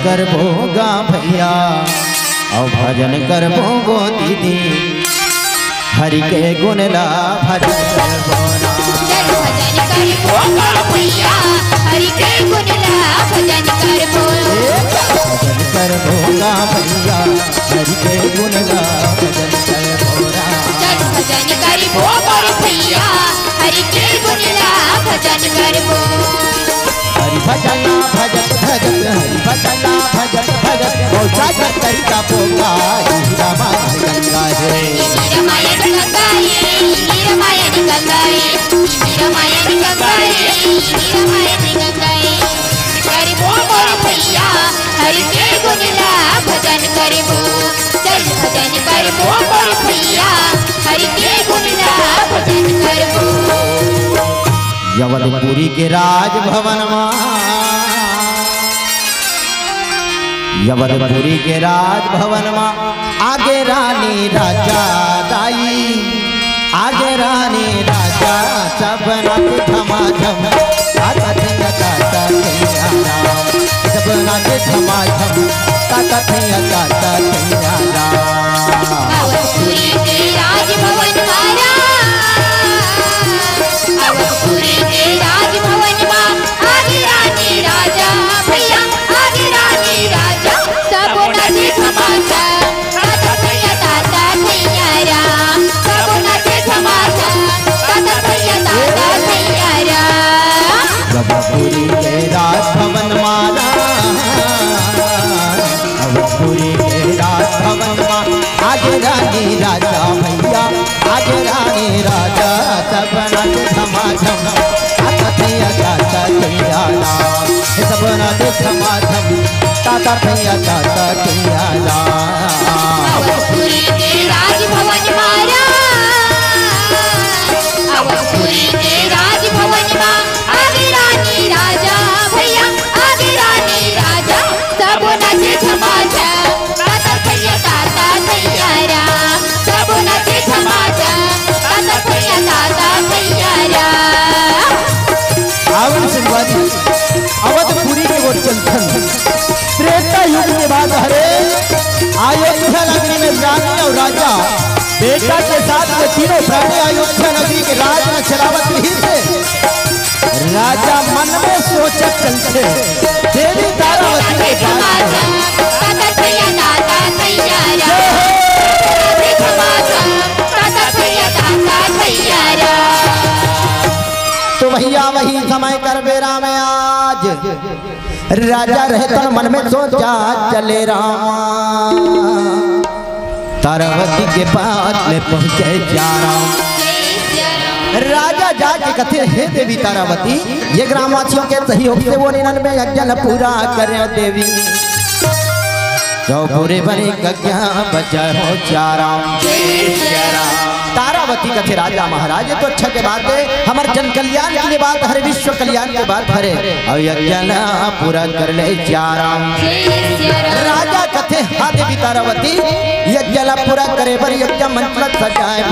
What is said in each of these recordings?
कर भोगा भैया और भजन कर भोगो दीदी हरि के गुण ला भजन कर भोला भजन कर भोगा भैया हरि के गुण ला भजन कर भोला भजन कर भोगा भैया हरि के गुण ला भजन कर भोला भजन कर भोगा भैया हरि के गुण ला भजन कर भोला हरि भजना भजन भजन हरि भजना भजन भजन पहुँचा कर तरीका भोगा रामायण गंगा है रामायण गंगा है रामायण गंगा है रामायण गंगा है रामायण गंगा है कर भोगा भैया हरि के गुण ला भजन कर चल भजन कर भोगा भैया हरि के गुण ला भजन कर यवनपुरी के राजभवन यवनपुरी के राजभवन आगे रानी राजा दाई आगे रानी राजा सब नाच झमाझम सब नाच झमाझम अवधपुरी के राजभवन अवधपुरी के राजभवन आगे रानी राजा भैया आगे रानी राजा सब नाचे झमाझम दादा भैया राम सब नाचे झमाझम दादा भैया राम अवधपुरी के राजभवन अवधपुरी के राजभवन आगे रानी राजा भैया आगे रानी राजा सब नाच झमाझम सब नाच झमाझम ताता भैया अवधपुरी के राजभवन अवधपुरी के राजभवन आगे रानी राजा भैया आगे रानी राजा सब नाचे झमाझम दादा भैया राम सब नाचे झमाझम दादा भैया राम अवधपुरी के वो चंचल त्रेता युग के बाद हरे अयोध्या नगरी में रानी और राजा बेटा के साथ में तीनों प्राणी अयोध्या नगरी के राज में चलावत ही थे। राजा मन में सोचत चलते देवी तारावती के पास तो भैया वही समय कर बेरा में आज राजा रहता मन में सोचा चले राम तारावती के पास में पहुंचे जा रहा राजा जाके कथे हे देवी तारावती ये ग्रामवासियों के सहयोग से वो 99 यज्ञ पूरा करे देवी जो पूरे बने यज्ञ बचा हो जा रहा तारावती कथे राजा महाराज तो अच्छा के बात है हमारे जन कल्याण के लिए बात हरे विश्व कल्याण के बात हरे और यज्ञ पूरा कर ले जा रहा राजा कथे हाँ देवी तारावती यज्ञ पूरा करे पर यज्ञ मंत्र सजाए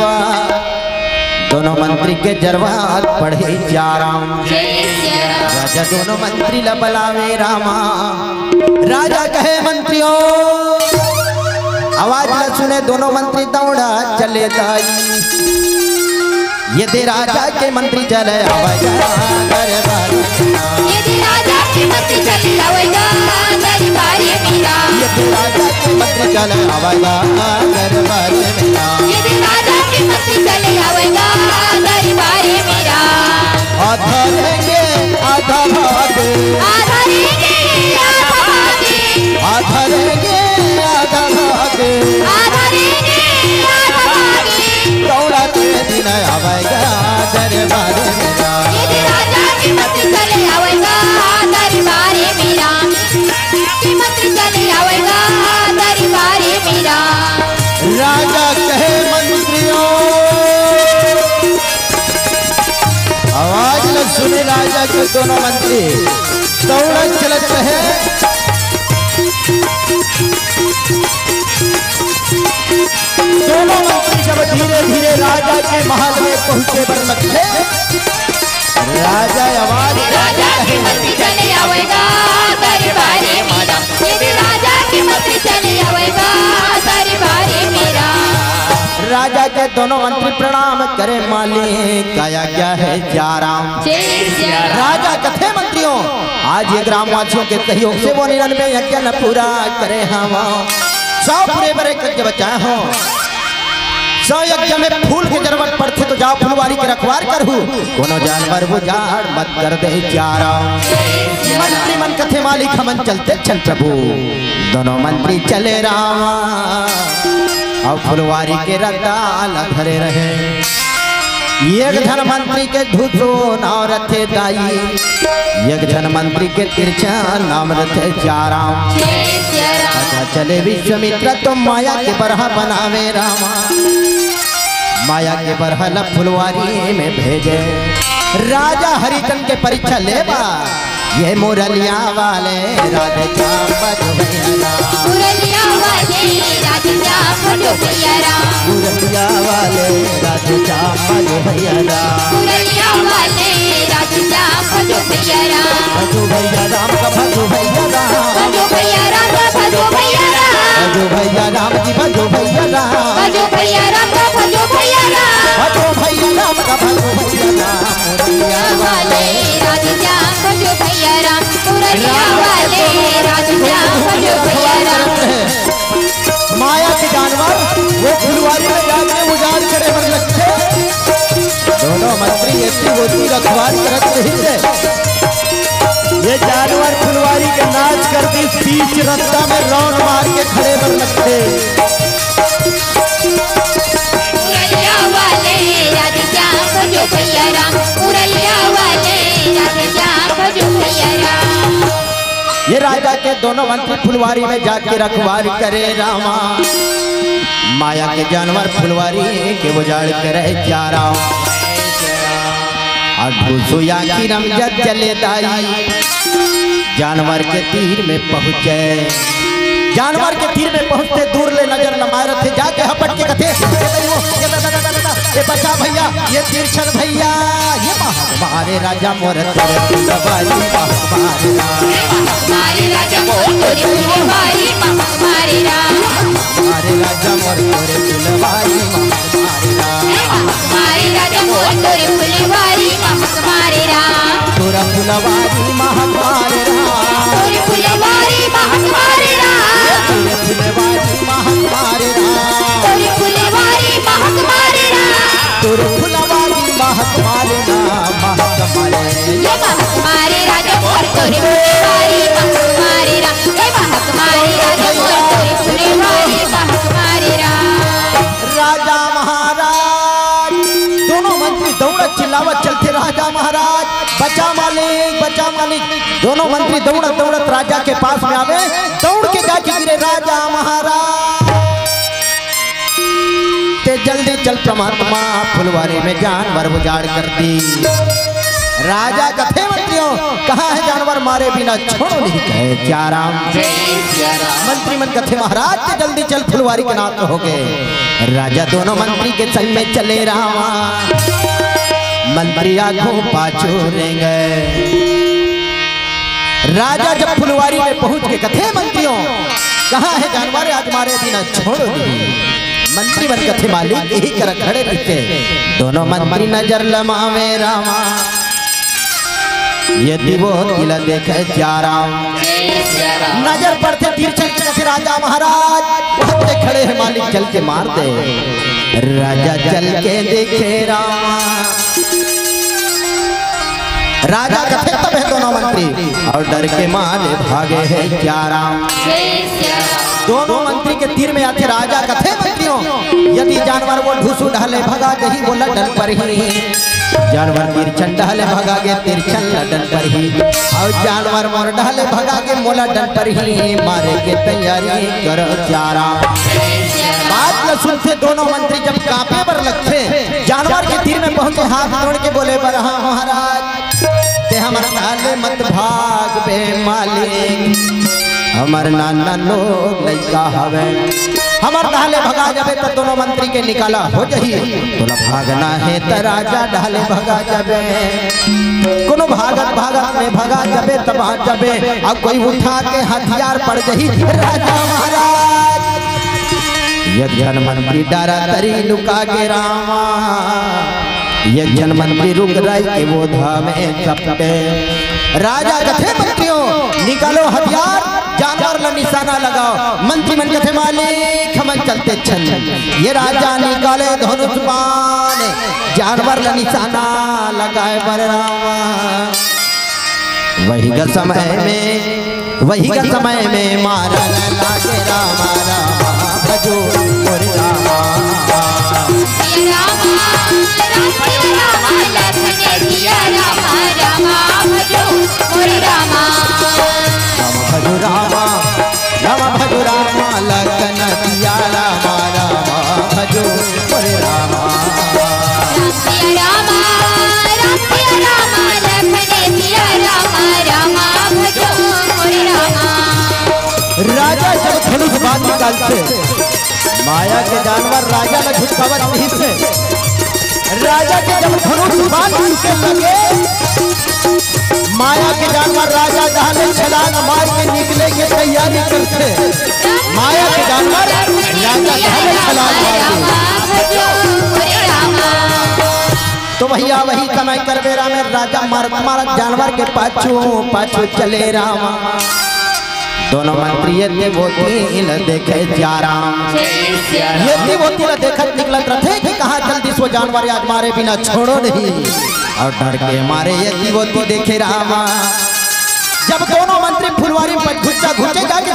दोनों मंत्री के जरवात पढ़े जा रहा राजा दोनों मंत्री लबलावे रामा राजा कहे मंत्रियों आवाज न सुने दोनों मंत्री दौड़ा चले दाई ये दे राजा के मंत्री चले आवाजा यदि राजा के मंत्री चले आवेगा दरबार मेरा यदि राजा के मंत्री चले आवाजा दरबार मेरा यदि राजा के मंत्री चले आवेगा दरबार मेरा आधा रहेंगे आधा भागे आधा रहेंगे आधा भागे आधा रहेंगे आधा भागे आधा रहेंगे आधा भागे दौड़ा के दिन आवेगा दरबार मेरा यदि राजा के मंत्री चले आवेगा दरबार मेरा के मंत्री चले आवेगा दरबार मेरा राजा कहे मंत्रियों आवाज न सुने राजा के दोनों मंत्री दौड़ा चलत है दोनों मंत्री जब धीरे धीरे राजा के महल में पहुंचे पर लगे राजा आवाज राजा के मंत्री चले आवेगा दरबार मेरा राजा के दोनों मंत्री प्रणाम करे मालिक काया क्या है जाराम। राजा कथे मंत्रियों आज ये ग्रामवासियों के सहयोग से वो 99 यज्ञ न पूरा करे हम 100 पूरे बड़े यज्ञ बचाए हो 100 यज्ञ में फूल की जरूरत पड़ती तो जाओ फुलवारी के रखवार करहु कोनो जानवर बुझाड़ मत कर दे जाराम। मंत्री मन कथे मालिक हमन चलते चल प्रभु दोनों मंत्री चले रामा और फुलवारी के रदाल धरे रहे एक धन मंत्री के धूसो नाव रथे दाई एक धन मंत्री के तिरछा नाम रथे जाराम। पता चले विश्वामित्र तो माया के बरहा बनावे रामा माया के बरहा फुलवारी में भेजे राजा हरिचंद के परीक्षा लेबा ये मुरलिया वाले राधे मुरलिया वाले राधे मुरलिया वाले राधे मुरलिया वाले राधे भजो भैया राम का भजो भैया राम भजो भैया राम का भजो भैया राम भजो भैया राम की भजो भैया राम भजो भैया राम का भजो भैया राम भजो भैया राम का भजो भैया राम मुरलिया वाले राधे भजो भैया राम मुरलिया वाले राधे भजो भैया राम। माया के जानवर वो फुलवारी में जाके उजाड़ करे मन लगते दोनों मंत्री ऐसी होती रखवारी करत रही थे ये जानवर फुलवारी के नाच करती बीच रास्ता में रौन मार के खड़े बन लगते मुरलिया वाले राधे भजो भैया राम मुरलिया वाले राधे भजो भैया राम। ये राजा के दोनों मंत्री फुलवारी में जाके रखवारी करे रामा माया के जानवर फुलवारी के उजाड़ करे जा रहा सुया की रमजत चले दाई जानवर के तीर में पहुंचे जानवर के तीर में पहुंचते दूर ले नजर लमाए रहे जाके हपट के कथे ये बचा भैया ये तिरछन भैया ये हमारे राजा मोर तेरे फुलवारी हमारे राजा मोर तेरे फुलवारी हमारे राजा मोर तेरे फुलवारी हमारे राजा मोर तेरे फुलवारी हमारे तोरा फुलवारी हमारे तोरे फुलवारी हमारे तोरे फुलवारी हमारे तोरे फुलवारी हमारे तोरे फुलवारी हमारे ये हमारे राजा मोर तोरे फुलवारी हमारे ये हमारे राजा मोर तोरे फुलवारी हमारे राजा महाराज दोनों मंत्री दौड़त चिल्लावत चलते राजा महाराज बचा मालिक दोनों मंत्री दौड़त दौड़त राजा के पास में आवे दौड़ के जाके गिरे राजा महाराज ते जल्दी चल परमात्मा फुलवारी में जानवर उजाड़ कर दी राजा कथे मंत्रियों कहाँ है जानवर मारे बिना छोड़ो नहीं कहे क्या राम मंत्री मन कथे महाराज ते जल्दी चल फुलवारी के नाथ हो गए राजा दोनों मंत्री के संग में चले रामा मंत्री आंखों पाछू रेंगे राजा जब फुलवारी में पहुंच के कथे मंत्रियों कहाँ है जानवर आज मारे बिना छोड़ो नहीं मंत्री बन कथे मालिक यही कर खड़े रहते दोनों मंत्री नजर लमावे रामा यदि वो तिला देखे जा राम नजर पड़ते तिरछन के कथे राजा महाराज वहाँ खड़े हैं मालिक चल के मार दे राजा चल के देखे रामा राजा कथे तब है दोनों मंत्री और डर के मारे भागे हैं क्या राम दोनों मंत्री के तीर में आते राजा कथे मंत्रियों यदि जानवर वो ढूसू ढाले भगा गई वो लड़न पर ही जानवर तिरछन ढाले भगा के तिरछन लड़न पर ही और जानवर मोर ढाले भगा के मोला डन पर ही मारे के तैयारी करो चारा बात न सुनते दोनों मंत्री जब कांपे पर लगते जानवर के तीर में पहुंचे हाथ जोड़ के बोले बरहा महाराज ते हमारा ढाले मत भाग बे मालिक हमार नाना लोग लइका हवे हमार ढाले भगा जाबे तो दोनों मंत्री के निकाला हो जही तोला भागना है त राजा ढाले भगा जाबे कोनो भागत में भगा जाबे तब आ जाबे अब कोई उठा के हथियार पड़ जही राजा महाराज यज्ञन मंत्री डारा तरी लुका के रामा, यज्ञन मंत्री रुक रही के वो धामे सपटे। राजा कथे मंत्रियों निकालो हथियार, जानवर ला निशाना लगाओ। मंत्री मन कथे मालिक हम चलते छन। ये राजा निकाले धनुष बाण, जानवर ला निशाना लगाए बर रामा। वही का समय में मारा लागे रामा रामा भजो मोर रामा। भजो रामा रामा भजो रामा लखन दिया रामा रामा भजो मोर रामा। राजा जब धनुष बाण निकालते, माया के जानवर राजा में झुकावत नहीं थे। राजा के जब धनुष बाण उनके लगे, माया के जानवर राजा दहाने छलांग मार के निकले के तैयारी करते। माया के जानवर राजा दहाने छलांग मार। तो भैया वही कमाई कर बेरा में राजा मारा जानवर के पाछू चले रामा। दोनों मंत्री ये वो देखे जा राम, ये वो देखत निकलत रथे कि कहा जल्दी सो जानवर आज मारे बिना छोड़ो नहीं। और डर के मारे ये वो देखे रामा। जब दोनों मंत्री फुलवारी पर घुसे जाके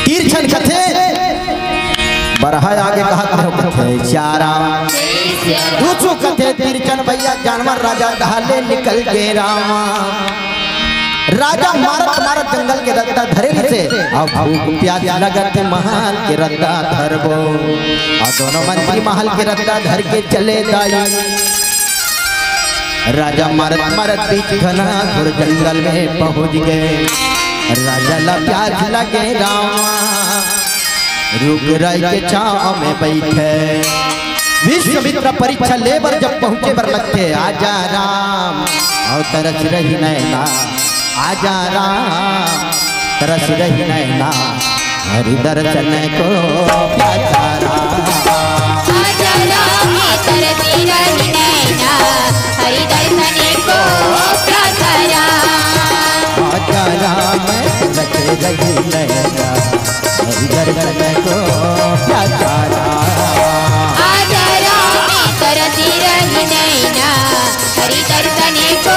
तीर छन कथे बरहा आगे कहा कथे चारा दूसू कथे तीर छन भैया जानवर राजा ढाले निकल के रामा। राजा मारत जंगल के रद्दा धरे से अब भूख प्यास लगत महल के रद्दा धरबो। और दोनों मंत्री महल के रद्दा धर के चले दाई। राजा मारत बीच घना घुर जंगल में पहुंच गए। राजा ला प्यास लगे रामा, रुक रही के छांव में बैठे। विश्वामित्र परीक्षा लेबर जब पहुंचे बर लगते, आजा राम और तरस रही नैना, आजा राम तरस रही नैना, हरि दर्शन को प्यारा। आजा राम तरस रही नैना, हरि दर्शन को प्यारा। आजा राम तरस रही नैना, हरि दर्शन को प्यारा। आजा राम तरस रही नैना, हरि दर्शन को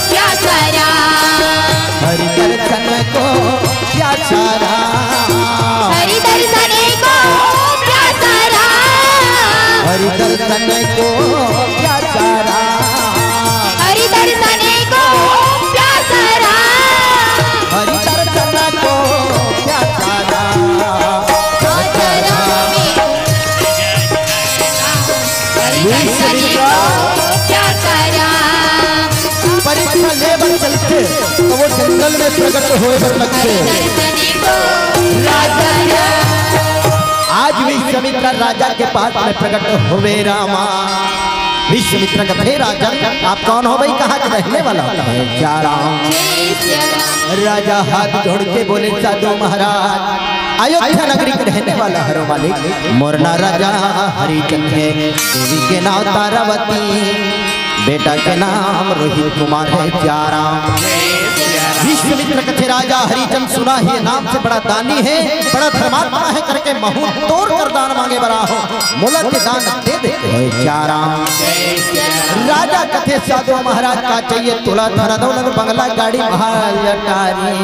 प्यारा। हरि दर्शन को प्यारा, हरि दर्शन को प्यारा। हरि दर्शन को प्यारा, हरि दर्शन को प्यारा। हरि दर्शन को प्यारा। आजा राम हरि दर्शन को प्यारा। परीक्षा लेबर चलते तो वो जंगल में प्रकट होए बर लगते। आज विश्वामित्र राजा के पास में प्रकट होवे रामा। विश्वामित्र कहे राजा आप कौन हो भाई, कहाँ के रहने वाला है? क्या राम? राजा हाथ जोड़ के बोले साधु महाराज अयोध्या नगरी के रहने वाला हरो मालिक। मोरना राजा हरिचंद है, देवी के नाम तारावती, बेटा के नाम रोहित कुमार है। क्या राम? विश्वामित्र कथे राजा हरिचंद सुना ही नाम से बड़ा दानी है, बड़ा धर्मात्मा है, करके महू तोड़ कर दान मांगे बरा हो, मोला के दान दे देते हैं। क्या राम? राजा कथे साधु महाराज का चाहिए तुला धन दौलत बंगला गाड़ी महल अटारी,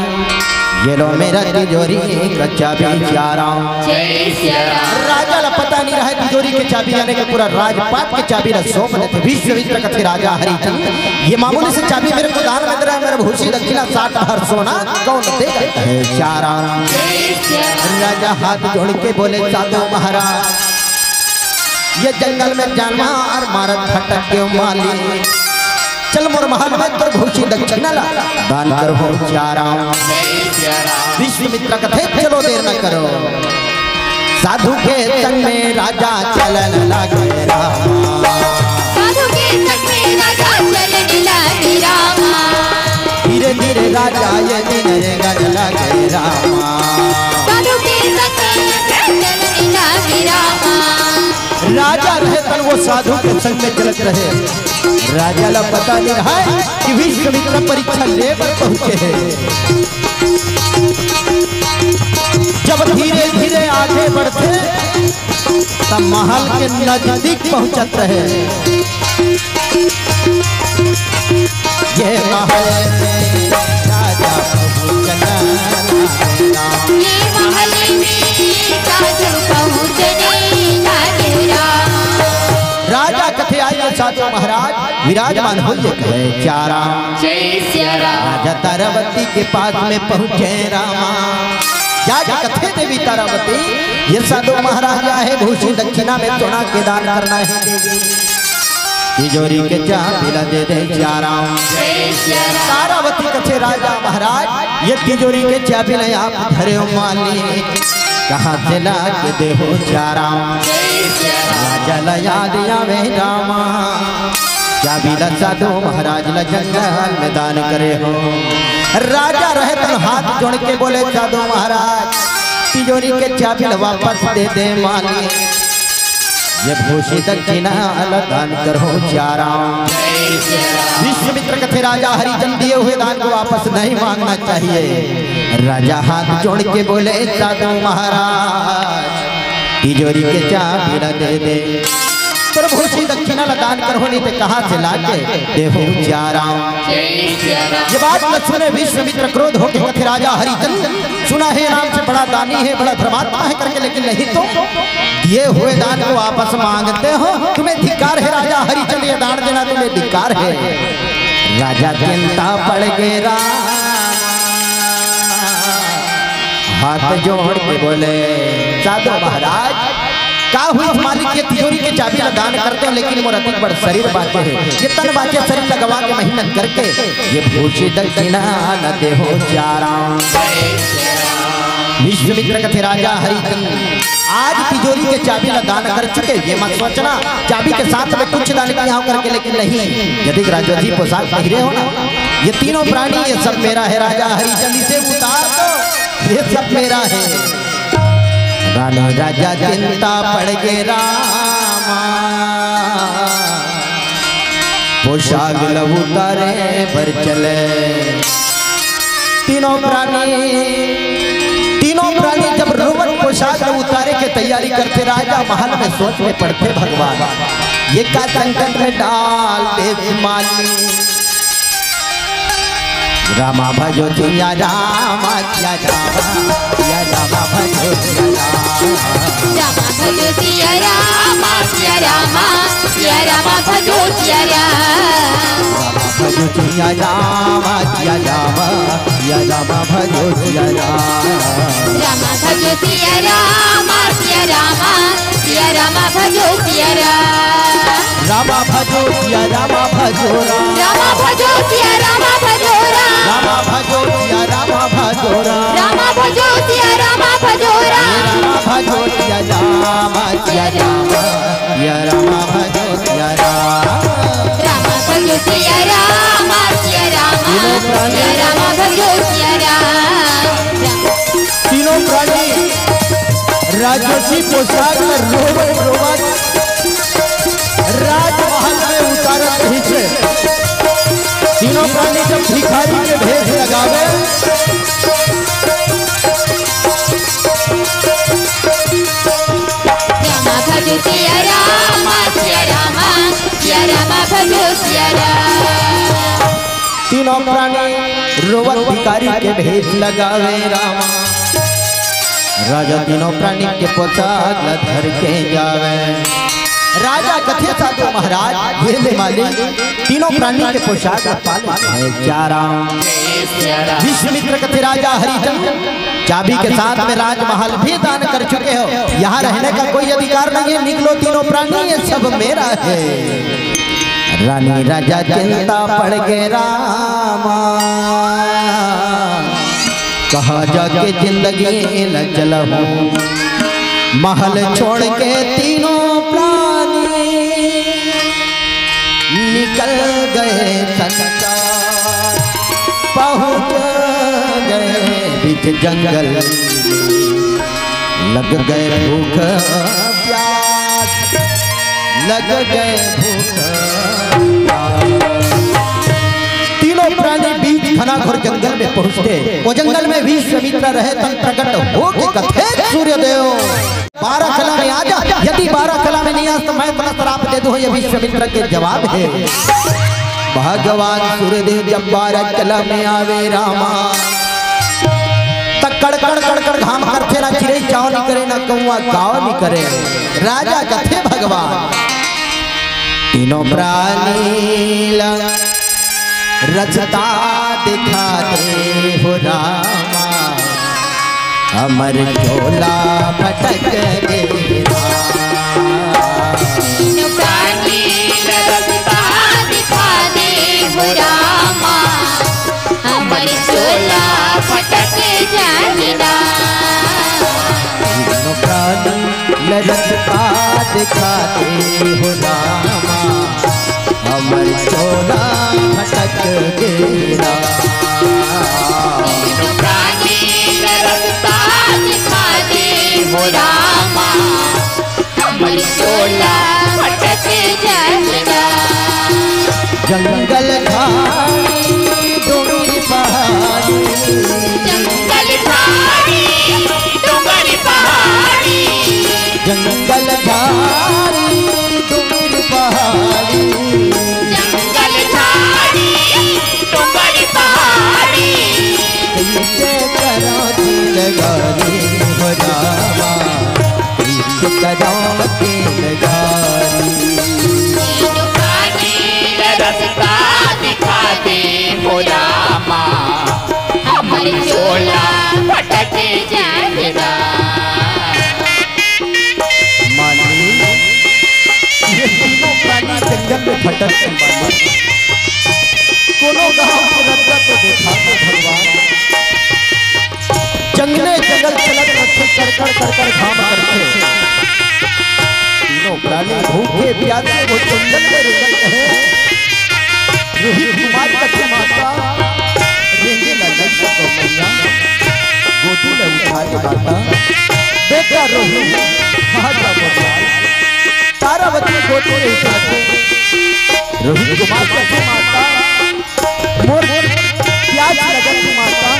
ये लो मेरा तिजोरी का चाबी। क्या राम? राजा ला पता नहीं रहा तिजोरी के चाबी यानी कि पूरा राजपाट के चाबी ला सौंप देते। विश्वामित्र कथे राजा हरिचंद ये मामूली से चाबी मेरे को दान में दे रहा है, मेरा भूषी दक्षिणा 60 भर सोना कौन देगा? क्या राम? राजा हाथ जोड़ के बोले साधु महाराज ये जंगल में जानवर मारत भटक के माली, चल मोर महल में तो भूषी दक्षिणा ला दान कर हो। क्या राम? विश्वामित्र कथे चलो देर न करो, साधु के संग में राजा चलन लगे रामा। साधु के संग में राजा चलन लगे रामा। धीरे धीरे राजा ये दिन रे गज लगे रामा। साधु के संग राजा रहे तन वो साधु के संग में चलत रहे। राजा ला पता नहीं रहा कि विश्वामित्र परीक्षा लेकर पहुंचे हैं। जब धीरे धीरे आगे बढ़ते तब महल के नजदीक पहुंचत रहे। ये महल में राजा पहुंचना, ये महल में साधु पहुंचने लगा। राजा कथे आइए साधु महाराज विराजमान हो ये कहे चारा। राजा तारावती के पास में पहुंचे रामा। राजा कथे देवी तारावती ये साधु महाराज है भूषी दक्षिणा में सोना के दान करना है। तिजोरी के चाबिला दे दे चारा। तारावती कथे राजा महाराज ये तिजोरी के चाबिला आप धरे माली कहाँ से ला के दे हो चारा। राजा ला याद आवे रामा चाबिला साधु महाराज ला जंगल में दान करे हो। राजा रहे तो हाथ जोड़ के बोले साधु महाराज तिजोरी के चाबिला वापस दे दे माली। ये भूषी दक्षिणा दान करो चारा। विश्वामित्र कथे राजा हरिचंद दिए हुए दान को वापस नहीं मांगना चाहिए। राजा हाथ जोड़ के बोले साधु महाराज तिजोरी के चाबिला दे दे। पर भूषी दक्षिणा दान करो नहीं तो कहाँ से लाके देहो चारा। ये बात न सुने विश्वामित्र क्रोध होके कथे राजा हरिचंद सुना है नाम से बड़ा दानी है बड़ा धर्मात्मा है करके, लेकिन नहीं तो दिए हुए दान को वापस मांगते हो। तुम्हें धिक्कार है राजा हरिचंद, ये दान देना तुम्हें धिक्कार है। राजा चिंता पड़ गया हाथ जोड़ के बोले साधु महाराज का हुई मालिक के तिजोरी के चाबी दान करते हो, लेकिन मोर अति बड़ शरीर बाटे है। ये तन बाटे शरीर लगवा के मेहनत करके ये भूषी दक्षिणा न दे हो चारा। विश्वामित्र कथे राजा हरिचंद आज तिजोरी के चाबी दान कर चुके। ये मत सोचना चाबी के साथ में कुछ दान किया करके, लेकिन नहीं यदि राजा जी पोशाक पहिरे हो ना ये तीनों प्राणी ये सब मेरा है। राजा हरिचंद से उतार दो ये सब मेरा है। रानी राजा चिंता पड़ गए रामा पोशाक उतारे पर चले। तीनों प्राणी जब रोमन पोशाक उतारे के तैयारी करते राजा महल में सोच में पड़ते भगवान ये का संकट में डाल दे माली। रामा भजो जिया रामा जिया रामा भजो रामा भजो सिया रामा सिया रामा सिया रामा भजो सिया भजो जिया रामा जिया रामा भजो सिया रामा भजो सिया रामा सिया रामा सिया रामा भजो सिया रामा भजो सिया रामा भजो रामा भजो सिया रामा भजो रामा भजो सिया रामा भजो रामा भजो सिया रामा भजो रामा भजो सिया रामा सिया रामा भजो सिया रामा भजो सिया रामा सिया रामा भजो सिया तीनों प्राणी राजसी पोशाक में रोमन राजमहल में उतारत रही थे। तीनों प्राणी जब भिखारी के भेष लगावे रामा भजो सिया रामा सिया रामा भजो सिया तीनों प्राणी रोवत भिखारी के भेष लगावे रामा। राजा तीनों प्राणी के पोशाक धर के जावे। राजा कथे साधु महाराज ये ले मालिक तीनों प्राणी के पोशाक पाले चारा। विश्वामित्र कथे राजा हरिचंद चाबी के साथ में राजमहल भी दान कर चुके हो। यहाँ रहने का कोई अधिकार नहीं है। निकलो तीनों प्राणी ये सब मेरा है। रानी राजा चिंता पड़ गए रामा कहा जाके जिंदगी न चलूं। महल छोड़ के तीनों प्राणी निकल गए संसार पहुंच गए बीच जंगल लग गए भूख प्यास। लग गए भूख। तीनों प्राणी बीच घना घोर जंगल में पहुंचते। वो जंगल में विश्वामित्र रहे तन प्रकट हो के कथे सूर्यदेव 12 कला में आ जा। यदि 12 कला में नहीं आ तो मैं तुम्हें श्राप दे दूं। ये विश्वामित्र के जवाब है। भगवान सूर्यदेव जब 12 कला में आवे रामा तक कड़कड़ कड़कड़ घाम करते ना चिड़ै चाव नहीं करे ना कौआ गाँव नहीं करे। राजा कथे भगवान तीनों प्राणी रचता दिखा दे हो रामा अमर झोला भटक गए। तीनों प्राणी रचता दिखा दे हो रामा अमर झोला भटक जाएगा। तीनों प्राणी रचता दिखा दे हो रामा अमर झोला भटक गया। तीनों प्राणी रचता दिखा दे हो रामा अमर झोला भटक जाएगा। जंगल झाड़ी डोंगरी पहाड़ी जंगल झाड़ी डूंगरी पहाड़ी जंगल झाड़ी डोंगरी पहाड़ी जंगल झाड़ी डूंगरी पहाड़ी कैसे करो दिल गारी हो जावा कैसे करो दिल गारी। तीनों प्राणी रास्ता दिखा दे हो रामा अमर झोला भटक जाएगा। मानी ये तीनों प्राणी जंगल में भटकते मानी कोनो गांव के रास्ता तो देखा तो भगवान जंगले जंगल चलत रथे कड़कड़ कड़कड़ घाम करते। तीनों प्राणी भूखे प्यासे वो जंगल में रेंगते हैं। रोहित कुमार कथे माता रेंगे लल्लू को मैया गोदी में उठा के माता बेटा रोहित महाजा गोपाल तारावती गोदी में उठाते। रोहित कुमार कथे माता मोर प्याज लगन माता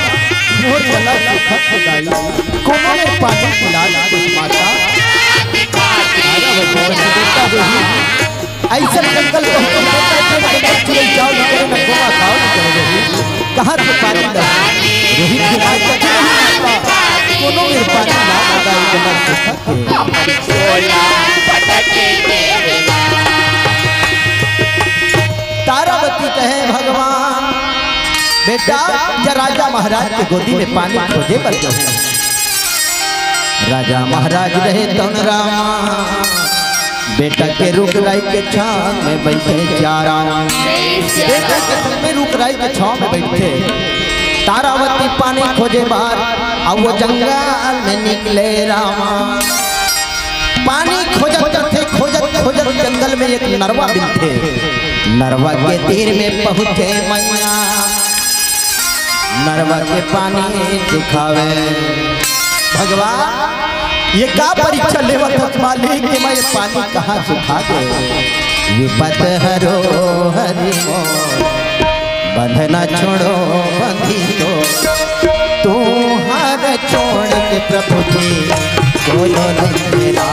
मोर गला सुखत खुदाई कोनो में पानी पिला दे माता। ऐसा जंगल को चिड़ै जाओ न करे न गोवा खाओ न करे कहाँ से पानी ला रोहित कुमार कथे माता कोनो में पानी ला लगाई गला सुखत अमर झोला भटक जाएगा। तारावती कहे भगवान बेटा या राजा महाराज के गोदी में पानी खोजे पर जाओ। राजा महाराज रहे तन रामा बेटा के रुक राई के छाव में बैठे चारा। बेटा के संग में रुक राई के छाव में बैठे। तारावती पानी खोजे बाहर अब वो जंगल में निकले रामा। पानी खोजत थे खोजत खोजत जंगल में एक नरवा मिलते। नरवा के तीर में पहुंचे मैया नरवा के पानी दिखावे। भगवान ये का परीक्षा लेवत मालिक कि मैं ये पानी कहाँ सुखा दे। विपत हरो हरि बंधना छोड़ो बंधी तो तू हार छोड़ के प्रभु जी बोलो मेरा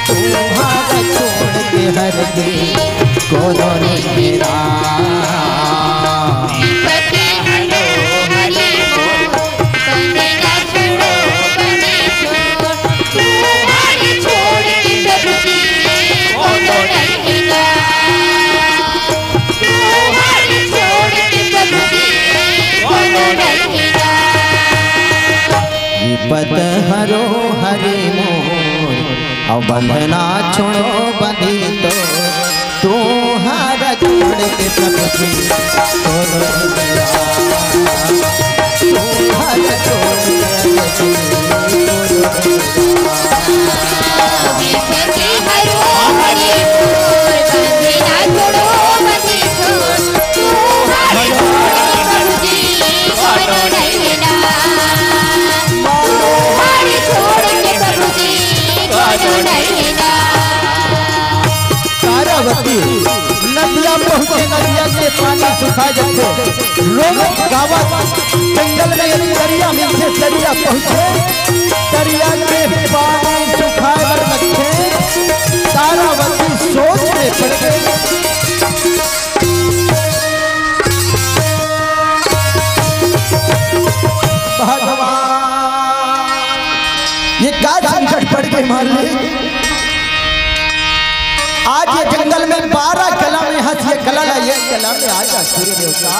तू हार छोड़ के हर जी बोलो मेरा। विपत हरो हरि मोर और बंधना छोड़ो बंधी तो तू हार छोड़ के प्रभु जी बोलो मेरा तू हार छोड़ के पहुंचे नदिया के पानी सुखा जाते रोज गावत जंगल में यदि दरिया मिलते दरिया पहुंचे दरिया के पानी सुखाए रखे तारावती सोच में पड़ गई। भगवान ये क्या संकट पड़ गई मान ली। आज ये जंगल में 12 कला में हंस ये कला ला ये कला में आजा सूर्य देवता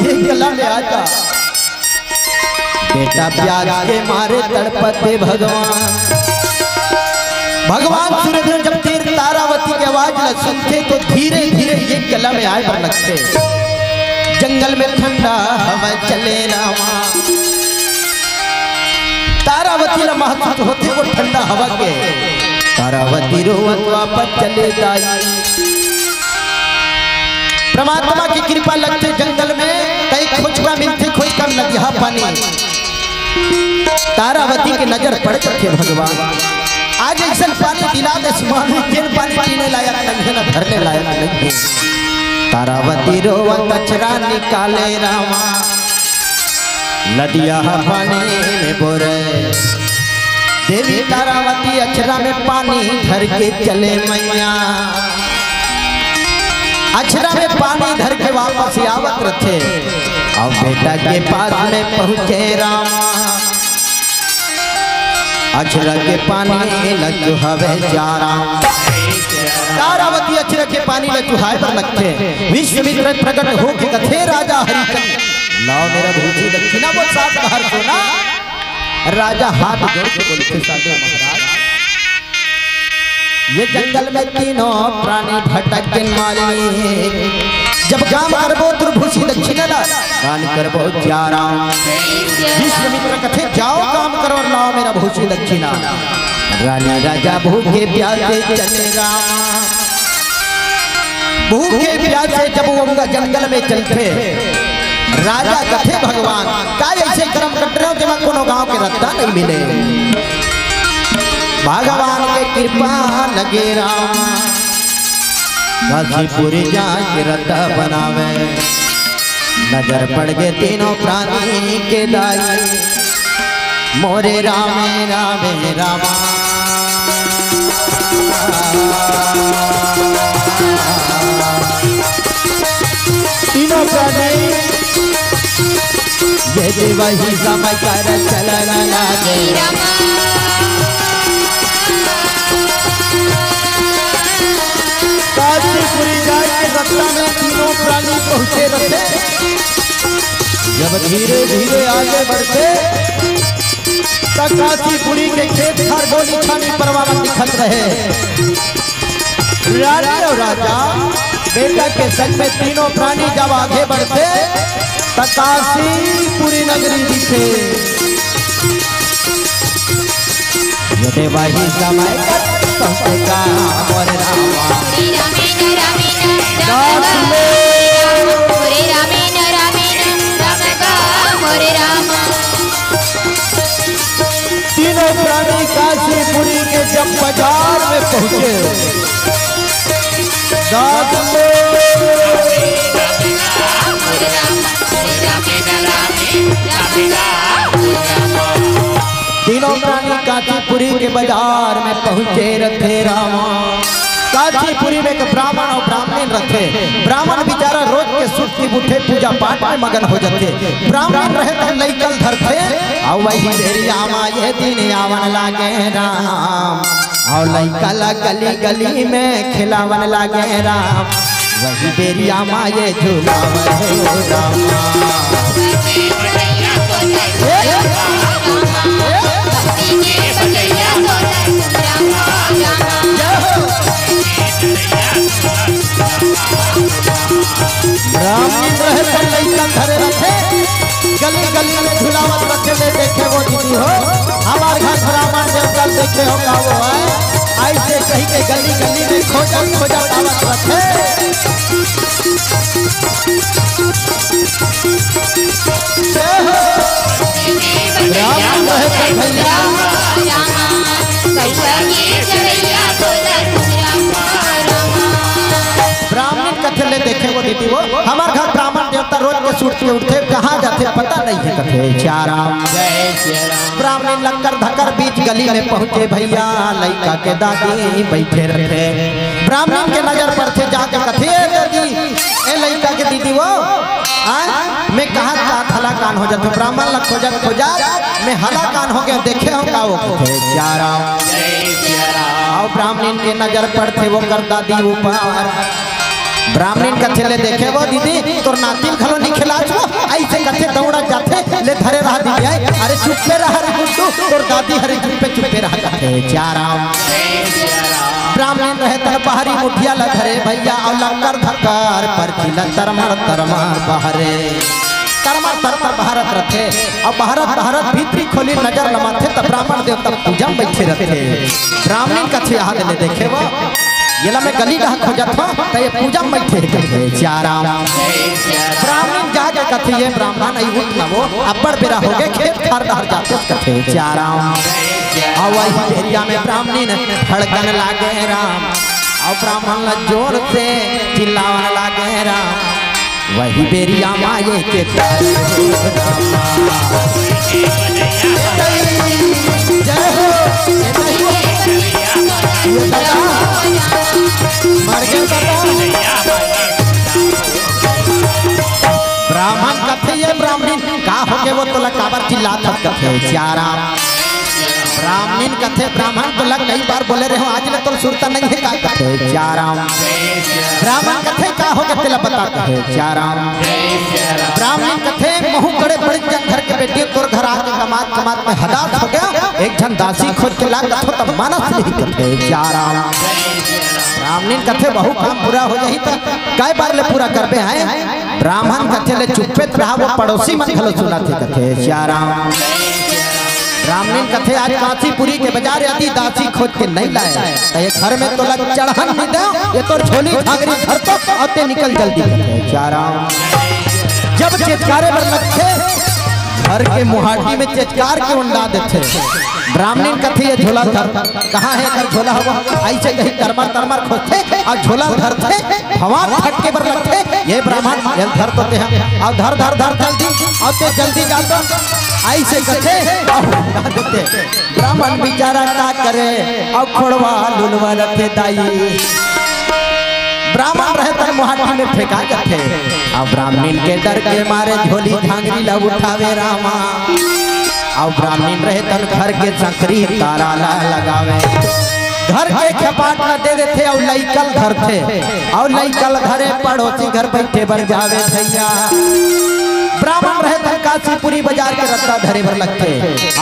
ये कला में आजा। बेटा प्यार के मारे तड़पते भगवान सूर्यदेव जब तीर तारावती की आवाज सुनते तो धीरे धीरे ये कला में आए पर लगते। जंगल में ठंडा हवा चले रामा तारावती ला महसूस होती वो ठंडा हवा के तारावती रोवत वापस चले दाई। परमात्मा की कृपा लगते जंगल में कई खोजका मिलते खोज कम लग यहाँ पानी तारावती की नजर पड़ थे भगवान। आज ऐसा पानी दिला दे जिन पानी पीने लायक नहीं न भरने लायक नहीं। तारावती रोवत अचरा निकाले रामा नदिया पानी में बोरे देवी तारावती अचरा में पानी धर के चले मैया। अचरा में पानी धर के वापस आवत रथे और बेटा के पास में पहुंचे रामा। अचरा के पानी लचुहावे जा राम तारावती अचरा के पानी लचुहाए पर लगते विश्वामित्र प्रकट हो के कथे राजा हरिचंद्र लाओ मेरा भूजी दक्षिणा वो साथ बाहर सोना। राजा हाथ जोड़ के बोलते साधु महाराज ये जंगल में तीनों प्राणी भटक के मारे जब काम करबो दुर्भूषी दक्षिणा दान करबो जा राम। विश्वामित्र कथे जाओ काम करो और लाओ मेरा भूषी दक्षिणा। रानी राजा भूखे प्यासे चले राम भूखे प्यासे जब वो जंगल में चलते राजा कथे भगवान का ऐसे कर्म कट रहे हो जब कोनो गांव के रत्ता नहीं मिले। भगवान के कृपा लगे राम काशीपुरी जाके रत्ता बनावे नजर पड़ गए तीनों प्राणी के दाई मोरे रामे रामे रामा। तीनों प्राणी ये वही समय कर चलना लागे काशीपुरी जाके रत्ता में तीनों प्राणी पहुंचे रहते। जब धीरे धीरे आगे बढ़ते तब काशीपुरी के खेत हर गोली छानी परवान दिखत रहे। रानी और राजा बेटा के संग में तीनों प्राणी जब आगे बढ़ते काशीपुरी नगरी दिखे ये वही समय का मोरे रामा तीनों प्राणी काशीपुरी के जब बाजार में पहुंचे तीनों प्राणी काशीपुरी के बाजार में पहुंचे रथे रामा। काशीपुरी में एक ब्राह्मण और ब्राह्मण रखे। ब्राह्मण बेचारा रोज के सुख की उठे पूजा पाठ में मगन हो जाते। ब्राह्मण रहे तो लइकल धरते और वही देरी आमा ये दिन आवन लागे राम और लइकल गली गली में खिलावन लागे राम वही बेरी आमा ये झूलावन रामा। गली गली में झुलावत रखे ले देखे वो दीदी हो हमारे घर ब्राह्मण देवता देखे हो का वो है ऐसे कहीं के गली गली में खोजा खोजा दावत रखे। ब्राह्मण कथे ले देखे वो के सूटते उठते कहाँ जाते पता नहीं है कथे चाराम। ब्राह्मण लक्कर धक्कर बीच गली में पहुंचे भैया लड़का के दादी बैठे रहे। ब्राह्मण के नजर पर थे जाके कथे दादी ए लड़का के दीदी वो मैं कहा हला कान हो जाते। ब्राह्मण लग खोजा मैं हला कान हो गया देखे हो का वो कथे चाराम। और ब्राह्मण के नजर पर थे वो कर दादी ऊपर। ब्राह्मण कथे ले देखे वो दीदी तोर नातिन खलो नहीं खिला छो ऐसे कथे दौड़ा जाते ले धरे रहा दीदी आए अरे चुप पे रहा रे गुड्डू तोर दादी हरे चुप पे रहा कथे चाराम। ब्राह्मण रहे तर बाहरी मुठिया ल धरे भैया और लंगर धक्कर पर चिला तरमर बहरे तरमर तर भारत रथे और भारत भीतरी खोली नजर लमाथे तब ब्राह्मण देवता पूजा में बैठे रहे। ब्राह्मण कथे यहाँ ले देखे वो येला में गली कहा खोजत हो तो ये पूजा में बैठे कथे चाराम। ब्राह्मण जाके कथे ये ब्राह्मण आई उठ ना वो अब्बड़ बेरा हो गए खेत खार दार जाते कथे चाराम। और वही एरिया में ब्राह्मण धड़कन लागे राम और ब्राह्मण जोर से चिल्लावन लागे राम। वही बेरिया माये के जय हो ब्राह्मण कथे ये ब्राह्मण का हो गए वो तो लकाबर चिल्लात कथे चाराम। ब्राह्मण कथे ब्राह्मण तो लग कई बार बोले रहे हो आज ने तो सुरता नहीं है का कथे चाराम। ब्राह्मण कथे का हो गए तिला बता कथे चाराम। ब्राह्मण कथे महू कड़े बड़े जन घर के बेटी तोर घर आके कमात में हदात हो गया एक जन दासी खोज के ला कथो तब मानस नहीं कथे चाराम। ब्राह्मण कथे बहु काम पूरा हो जाही तो कई बार ले पूरा करबे हैं। ब्राह्मण कथे ले चुप्पे रहा वो पड़ोसी मन खलो सुना थे कथे चाराम। ब्राह्मण कथे आज काशीपुरी के बाजार यदि दासी खोज के नहीं लाए तो ये घर में तो लग चढ़न नहीं दे ये तो झोली झागरी घर तो आते निकल जल्दी कथे चाराम। जब चेचकारे पर लगते घर के मुहाटी में चेचकार के उंडा देते। ब्राह्मण कथे ये झोला धर कहाँ है कर झोला हुआ ऐसे कहीं तरमर खोजते और झोला धरते हवा फटके पर लगते ये ब्राह्मण धर तो हैं और धर जल्दी और ते जल्दी जातो ऐसे कथे देते। ब्राह्मण बेचारा का करे और खोड़वा लुलवा रखे दाई। ब्राह्मण रहे तर मुहाटी में फेंका जाते और ब्राह्मण के डर के मारे झोली झांगरी ला उठावे रामा। और ब्राह्मण रहे तन घर के चक्री तारा ला लगावे घर के खपाट ला दे देते और लइकल घर थे और लइकल घरे पड़ोसी घर बैठे बन जावे भैया। ब्राह्मण रहे तन काशीपुरी बाजार के रत्ता धरे पर लगते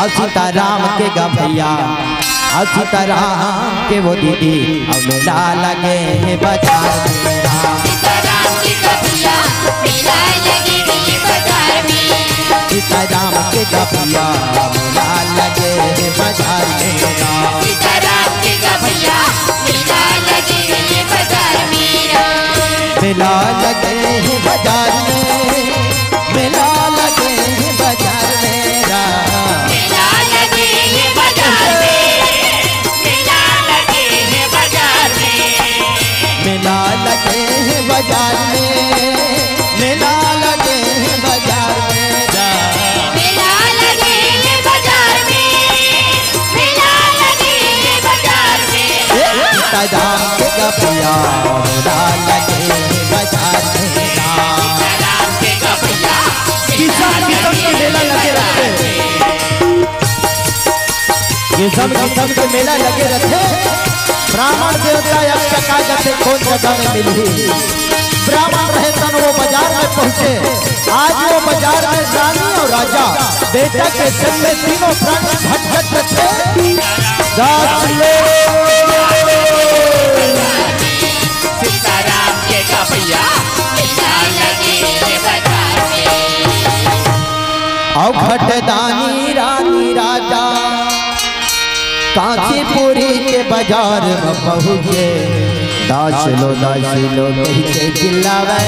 और सीताराम के गा भैया और सीताराम के वो दीदी और मेला लगे है बाजार में सीताराम के कपिया मेला लगे है बाजार में। सीताराम के कपिया मेला लगे है बाजार में। सीताराम के कपिया मेला लगे है बाजार में। मेला लगे है बाजार में मेला लगे है बाजार में मेला लगे है बाजार में। मेला लगे है बाजार में। मेला लगे है बाजार में मेला लगे है बाजार में मेला लगे है बाजार में। मेला लगे है बाजार में। सीताराम के कपिया मेला लगे है बाजार में। सीताराम के कपिया किस्म के मेला लगे रहते किस्म के मेला लगे रहते। ब्राह्मण देवता अब चका जाते कौन जगह में मिली। ब्राह्मण रहे तन वो बाजार में पहुंचे। आज वो बाजार में रानी और राजा बेटा के जन्म में तीनों प्राणी भटकत थे। सीताराम के कपिया मेला लगे है बाजार में। और खटदानी रानी राजा काशीपुरी के बाजार में पहुँचे। दास लो कही के चिल्लावे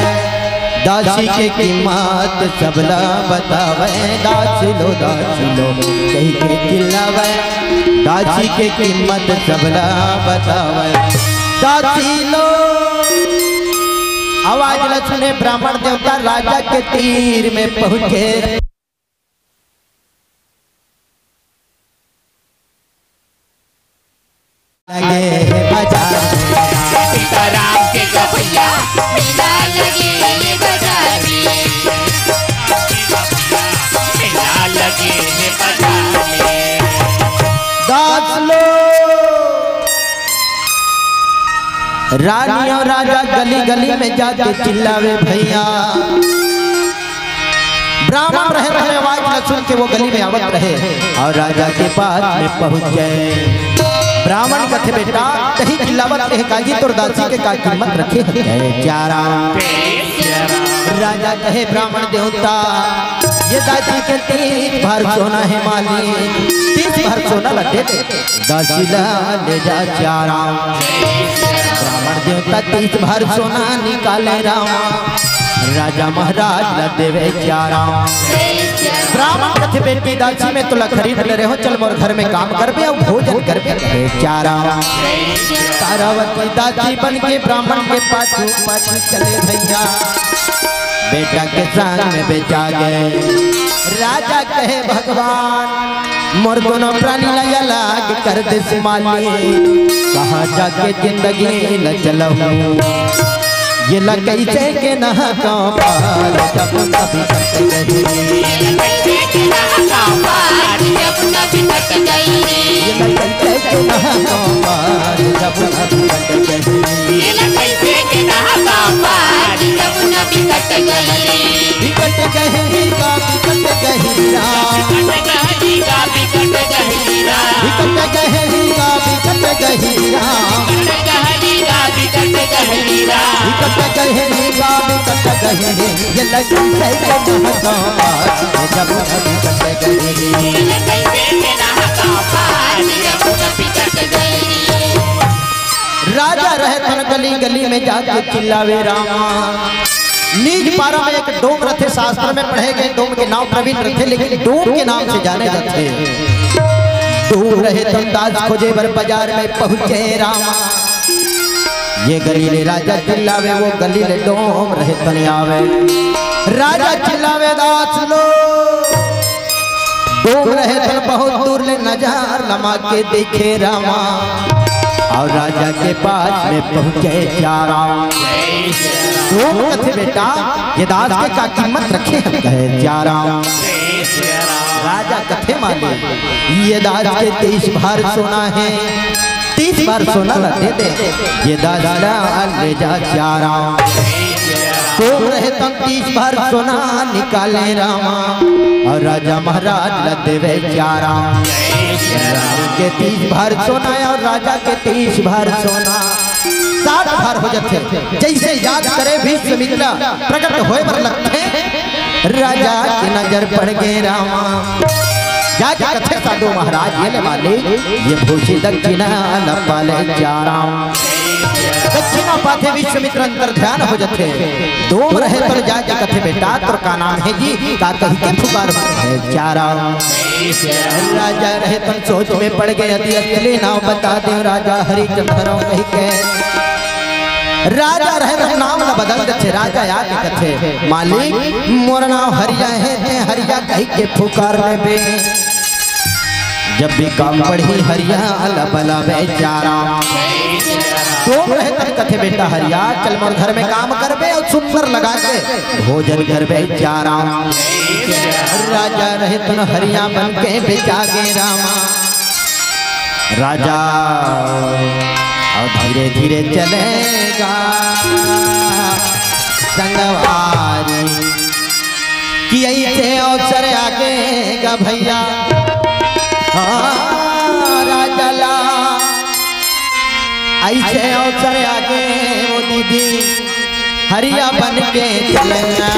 दासी के कीमत सबला बतावे। दास लो कही के चिल्लावे दासी के कीमत सबला बतावे। दासी लो आवाज न सुने ब्राह्मण देवता राजा के तीर में पहुंचे। लगे बाजार सीताराम के गपैया मेला लगे बाजार में, मेला लगे है बाजार में। दास लो रानी और राजा गली गली में जाके चिल्लावे भैया। ब्राह्मण रहे रहे आवाज न सुन के वो गली में आवत रहे और राजा के पास में पहुंच गए। ब्राह्मण कथे बेटा कहीं चिल्लावत रहे काजी तो दासी के का कीमत रखे है चारा। राजा कहे ब्राह्मण देवता ये दासी के 30 भर सोना है मालिक, 30 भर सोना लगे दासी ला ले जा चारा। ब्राह्मण देवता 30 भर सोना निकाले रामा, राजा महाराज ला देवे चारा। ब्राह्मण कथे बेटी दासी में तुला खरीद ले रहे हो, चल मोर घर में काम कर बे और भोजन कर बे चारा। तारावती दासी बन के ब्राह्मण के पाछू पाछू चले भैया, बेटा के संग में बेचा गए। राजा कहे भगवान मोर दोनों प्राणी ला लाग कर दे माली, कहाँ जाके जिंदगी न चलहूं ये लगई से के नहा का पार जब कभी कट गई, कैसे के नहा पार जब नबी कट गई, ये लगई से के नहा का पार जब कभी कट गई, ये कैसे के नहा पार जब नबी कट गई। बिकट गई का बिकट गई राम, बिकट गई का बिकट गई राम, बिकट गई का बिकट गई राम, बिकट गई का बिकट गई राम, बिकट गई का बिकट गई, ये लगई से के नहा का पार जब कभी कट गई। ये कैसे के नहा पार जब नबी कट गई। राजा रहे तन गली गली में जाके चिल्लावे रामा। नीज पारा में एक डोम रथे, शास्त्र में पढ़े गए डोम के नाम प्रवीण रथे, लेकिन डोम के नाम से जाने जाते। डोम रहे तन दास खोजे बर बाजार में पहुंचे रामा। ये गली ले राजा चिल्लावे, वो गली ले डोम रहे तन आवे। राजा चिल्लावे दास लो, डोम रहे तन बहुत दूर ले नजार लमा के देखे रामा। और राजा के पास में पहुंचे चारा। डोम कथे बेटा ये दास के का कीमत रखे हम कहे चारा। राजा कथे माने ये दास के 30 भर सोना है, 30 भर सोना ला दे दे, ये दास ला ले जा चारा। डोम रहे तम 30 भर सोना निकाले रामा, और राजा महाराज ला देवे चारा। के 30 भर सोना और राजा के 30 भर सोना 60 भर हो जाते। जैसे याद करे विश्वामित्र प्रकट होए बर लगते, राजा की नजर पड़ गए रामा। जाके कथे साधु महाराज ये ले माले ये भूषी दक्षिणा लपाले चारा। दक्षिणा पाथे विश्वामित्र अंतर ध्यान हो जाते। डोम रहे तो जाके कथे बेटा तो का नाम है जी, का कही के पुकार है चारा। राजा रहे तो सोच में पड़ गए, यदि अकेले नाम बता दे राजा हरिचंद्र कही के। राजा रहे तो नाम न बदल दे, राजा याद कथे मालिक मोर नाम हरिया है, हरिया कही के पुकार ले बे। जब भी काम पढ़ी हरिया लबला बेचारा। डोम रहे तन कथे बेटा हरिया चल मोर घर में काम कर बे और सुंदर लगा के भोजन कर बे चारा। राजा रहे तन हरिया बन के बेचा गे रामा। राजा और धीरे धीरे चलेगा संगवारी कि ऐसे अवसर आगेगा भैया। राजा ला ऐसे अवसर आगे वो दीदी हरिया बन के चलना।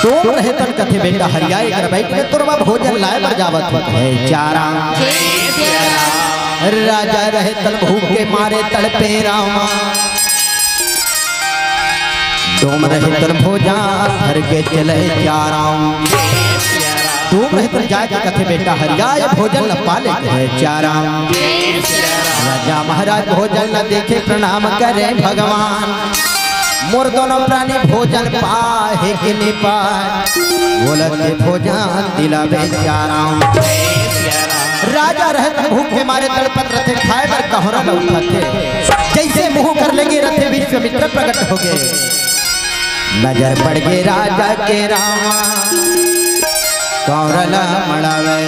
तो डोम रहे तन कथे बेटा हरिया एक बैठ के तुरवा भोजन लाए पर जावत है चारा राजा रहे तन भूखे मारे तड़पे रामा डोम रहे तन भोजन घर के चले चारा डोम रहे तन जाके कथे बेटा हरिया भोजन न पाले है चारा राजा महाराज भोजन न देखे प्रणाम करे भगवान मोर दोनों प्राणी भोजन पाए कि नहीं पाए बोलते भोजन दिलावे चारा राजा रहते भूखे मारे तड़पत रथे खाए पर कहरा न उठाते जैसे मुंह कर लगे रथे विश्वामित्र प्रकट हो गए नजर पड़ गए राजा के रामा कौरला मड़ावे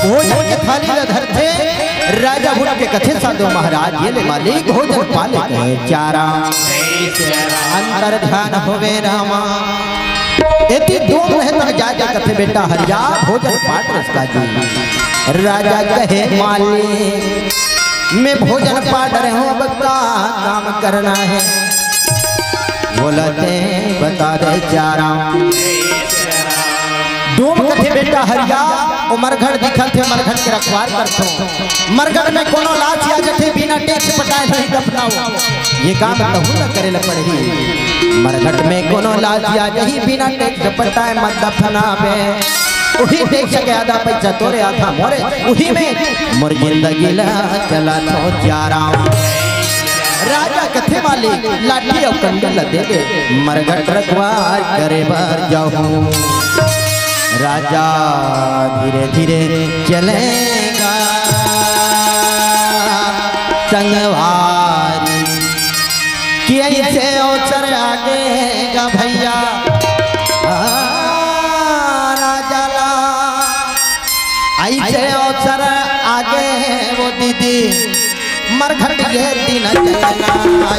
भोजन के थाली में धरते राजा उठ के कथे साधो महाराज ये ले मालिक भोजन पाले कहे चारा अंतर ध्यान होवे रामा एती डोम रहे तक जाके कथे बेटा हरिया भोजन पाट रसका जी राजा कहे मालिक मैं भोजन पाट रहे हूँ अब का काम करना है बोलते बता दे चारा डोम कथे बेटा हरिया ओ मरघट दिखल थे मरघट के रखवार करतो मरघट में कोनो लाश या जथे बिना टैक्स पटाए नहीं दफनाओ ये काम कहूं न करे ल पड़ही मरघट में कोनो लाश या जही बिना टैक्स पटाए मत दफनावे उही टैक्स के आधा पैसा तोरे आधा मोरे उही में मोर जिंदगी ला चला तो जारा राजा कथे मालिक लाठी और कंडल दे दे मरघट रखवार करे बार जाऊं राजा धीरे धीरे चलेगा संगवारी कि ऐसे अवसर आगेगा भैया राजा ला ऐसे अवसर आगे वो दीदी मरघट ये दिन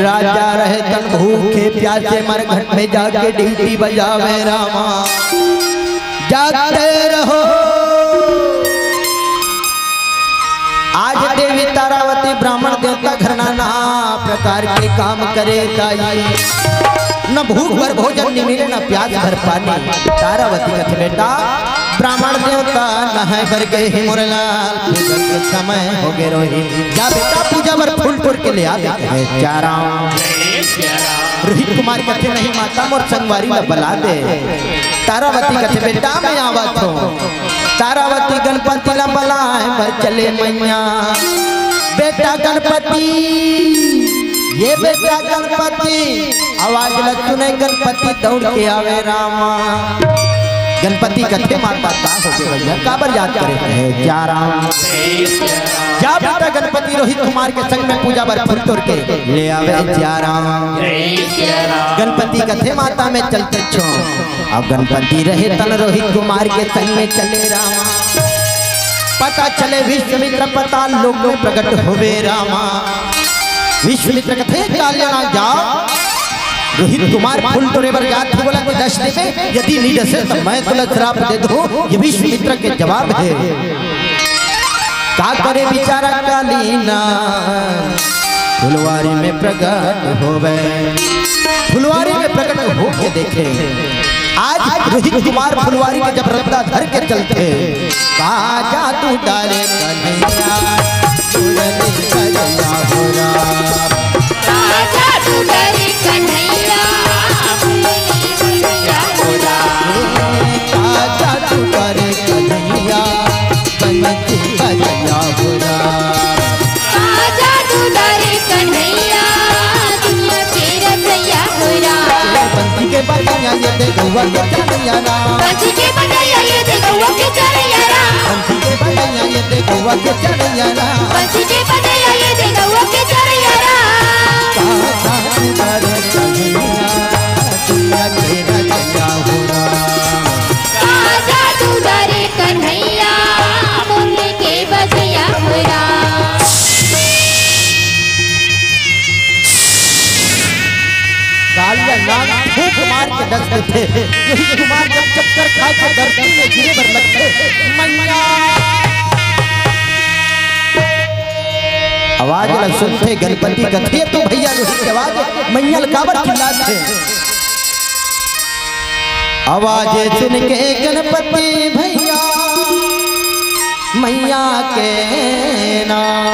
राजा रहे तन भूखे प्यासे मरघट में जाके ड्यूटी बजावे रामा जागते रहो आज देवी तारावती ब्राह्मण देवता घरना ना प्रकार के काम करे ताई न भूख भर भोजन नहीं मिले न प्यास भर पानी तारावती कथे बेटा ब्राह्मण देवता नहाय भर गए ही मुरलाल पूजन के समय हो गए रोहित जा बेटा पूजा भर फूल तोड़ के ले आ दे चारा रोहित कुमार कथे नहीं माता मोर संगवारी ला बला दे तारावती कथे बेटा मैं आवत हूँ तारावती गणपति ला बलाए भर चले मैया बेटा गणपति ये बेटा गणपति आवाज लग सुने गणपति दौड़ के आवे रामा गणपति कथे माता का होके भैया काबर याद करे है चारा जा बेटा गणपति रोहित कुमार के संग में पूजा बर फूल तोड़ के ले आवे चारा गणपति कथे माता में चलते छो अब गणपति रहे तन रोहित कुमार के संग में चले रामा पता चले विश्वामित्र पता लोग में प्रकट होवे रामा विश्वामित्र कथे काल्याना जाओ रोहित कुमार फूल तोड़े पर याद थे बोला कि 10 दिन में यदि नहीं डसे तो मैं तुला श्राप दे दूं ये विश्वामित्र के जवाब है का करे बेचारा कालीना फुलवारी में प्रकट होवे फुलवारी में प्रकट हो के देखे आज रोहित कुमार फुलवारी के जब रद्दा धर के चलते काजा तू डाले कन्हैया राजा तू डरे कन्हैया काजा तू डरे कन्हैया बनती बजया बुरा राजा तू डरे कन्हैया दुनिया तेरा सैया बुरा पंछी के बजया ये दे गौवा के चढ़ैया ना पंछी के बजया ये दे गौवा के चढ़ैया ना पंछी के बजया ये दे गौवा के चढ़ैया ना पंछी के बजया ये दे गौवा के चढ़ैया ना काजा तू डरे कन्हैया दुनिया तेरा सैया बुरा राजा तू डरे कन्हैया मुरली के बजया बुरा कालिया नाग फूंक मार के डसते थे रोहित कुमार जब चक्कर खा के धरती में गिरे बर लगते मैया आवाज ला सुनते गणपति कथे तो भैया रोहित की आवाज मैयल काबर चिल्लाते। आवाज सुन के गणपति भैया मैया के नाम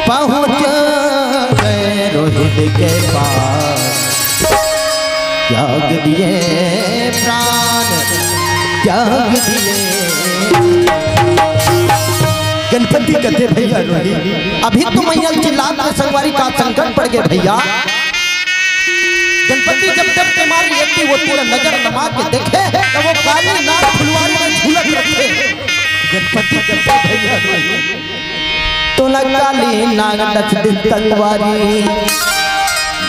पहुँच गए रोहित के पास। त्याग दिए प्राण त्याग दिए। गणपति कहते भैया रोहित अभी तो मैया चिल्लात के संगवारी का संकट पड़ गए भैया। गणपति जब जब के मार लेती वो पूरा नजर दबा के देखे तो वो काली नाग फुलवारी में झूलत रखे। गणपति कहते भैया रोहित तो काली नाग डच दिन तलवारी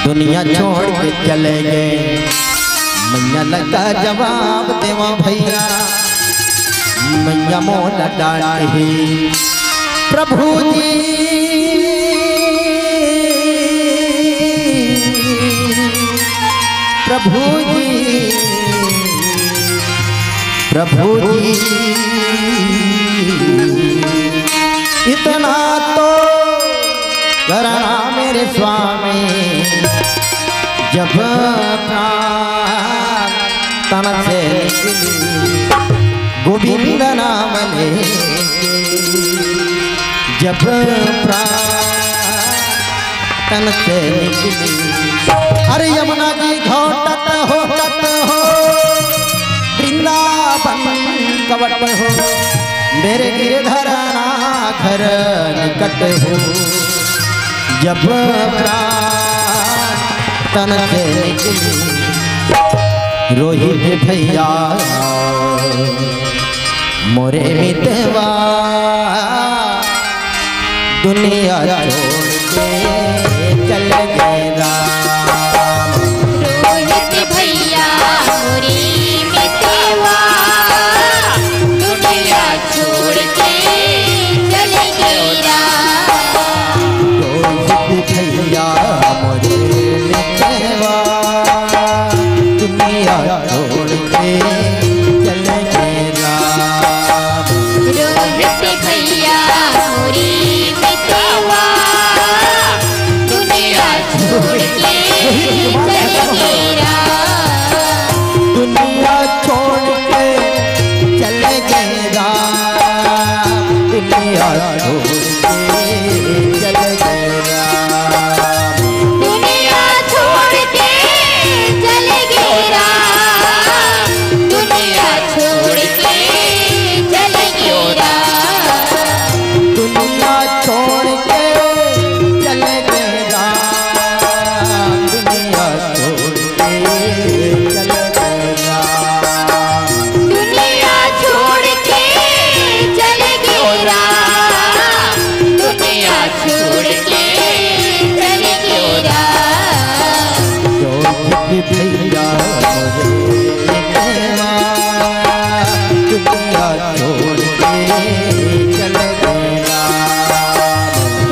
दुनिया छोड़ के चले गए। मैया लगा जवाब देवा भैया मैया मोला डांटे प्रभु जी प्रभु जी प्रभु जी इतना तो करना मेरे स्वामी जब प्राण तन से गोविंद नाम ले जब प्राण तन से निकली। अरे यमुना जी घोटत हो वृंदावन कवट हो मेरे गिरधर घर निकट हो जब प्राण तन से निकली। रोहित भैया मोरे मितवा दुनिया छोड़ के चल गए राम। रोहित भैया मोरे मितवा दुनिया छोड़ के चल गए राम। रोहित भैया मोरे मितवा दुनिया छोड़ के चल गए राम। रोहित भैया मोरे मितवा दुनिया छोड़ के चल गए राम। दुनिया छोड़ के चल गए राम। दुनिया छोड़ के चल गए राम। दुनिया छोड़ के चल गए राम। दुनिया छोड़ के चल गए राम। दुनिया छोड़ के चल गए राम। दुनिया छोड़ के चल गए राम। दुनिया छोड़ के चल गए राम। दुनिया छोड़ के चल गए राम। रोहित भैया दुनिया छोड़ के चल गए राम।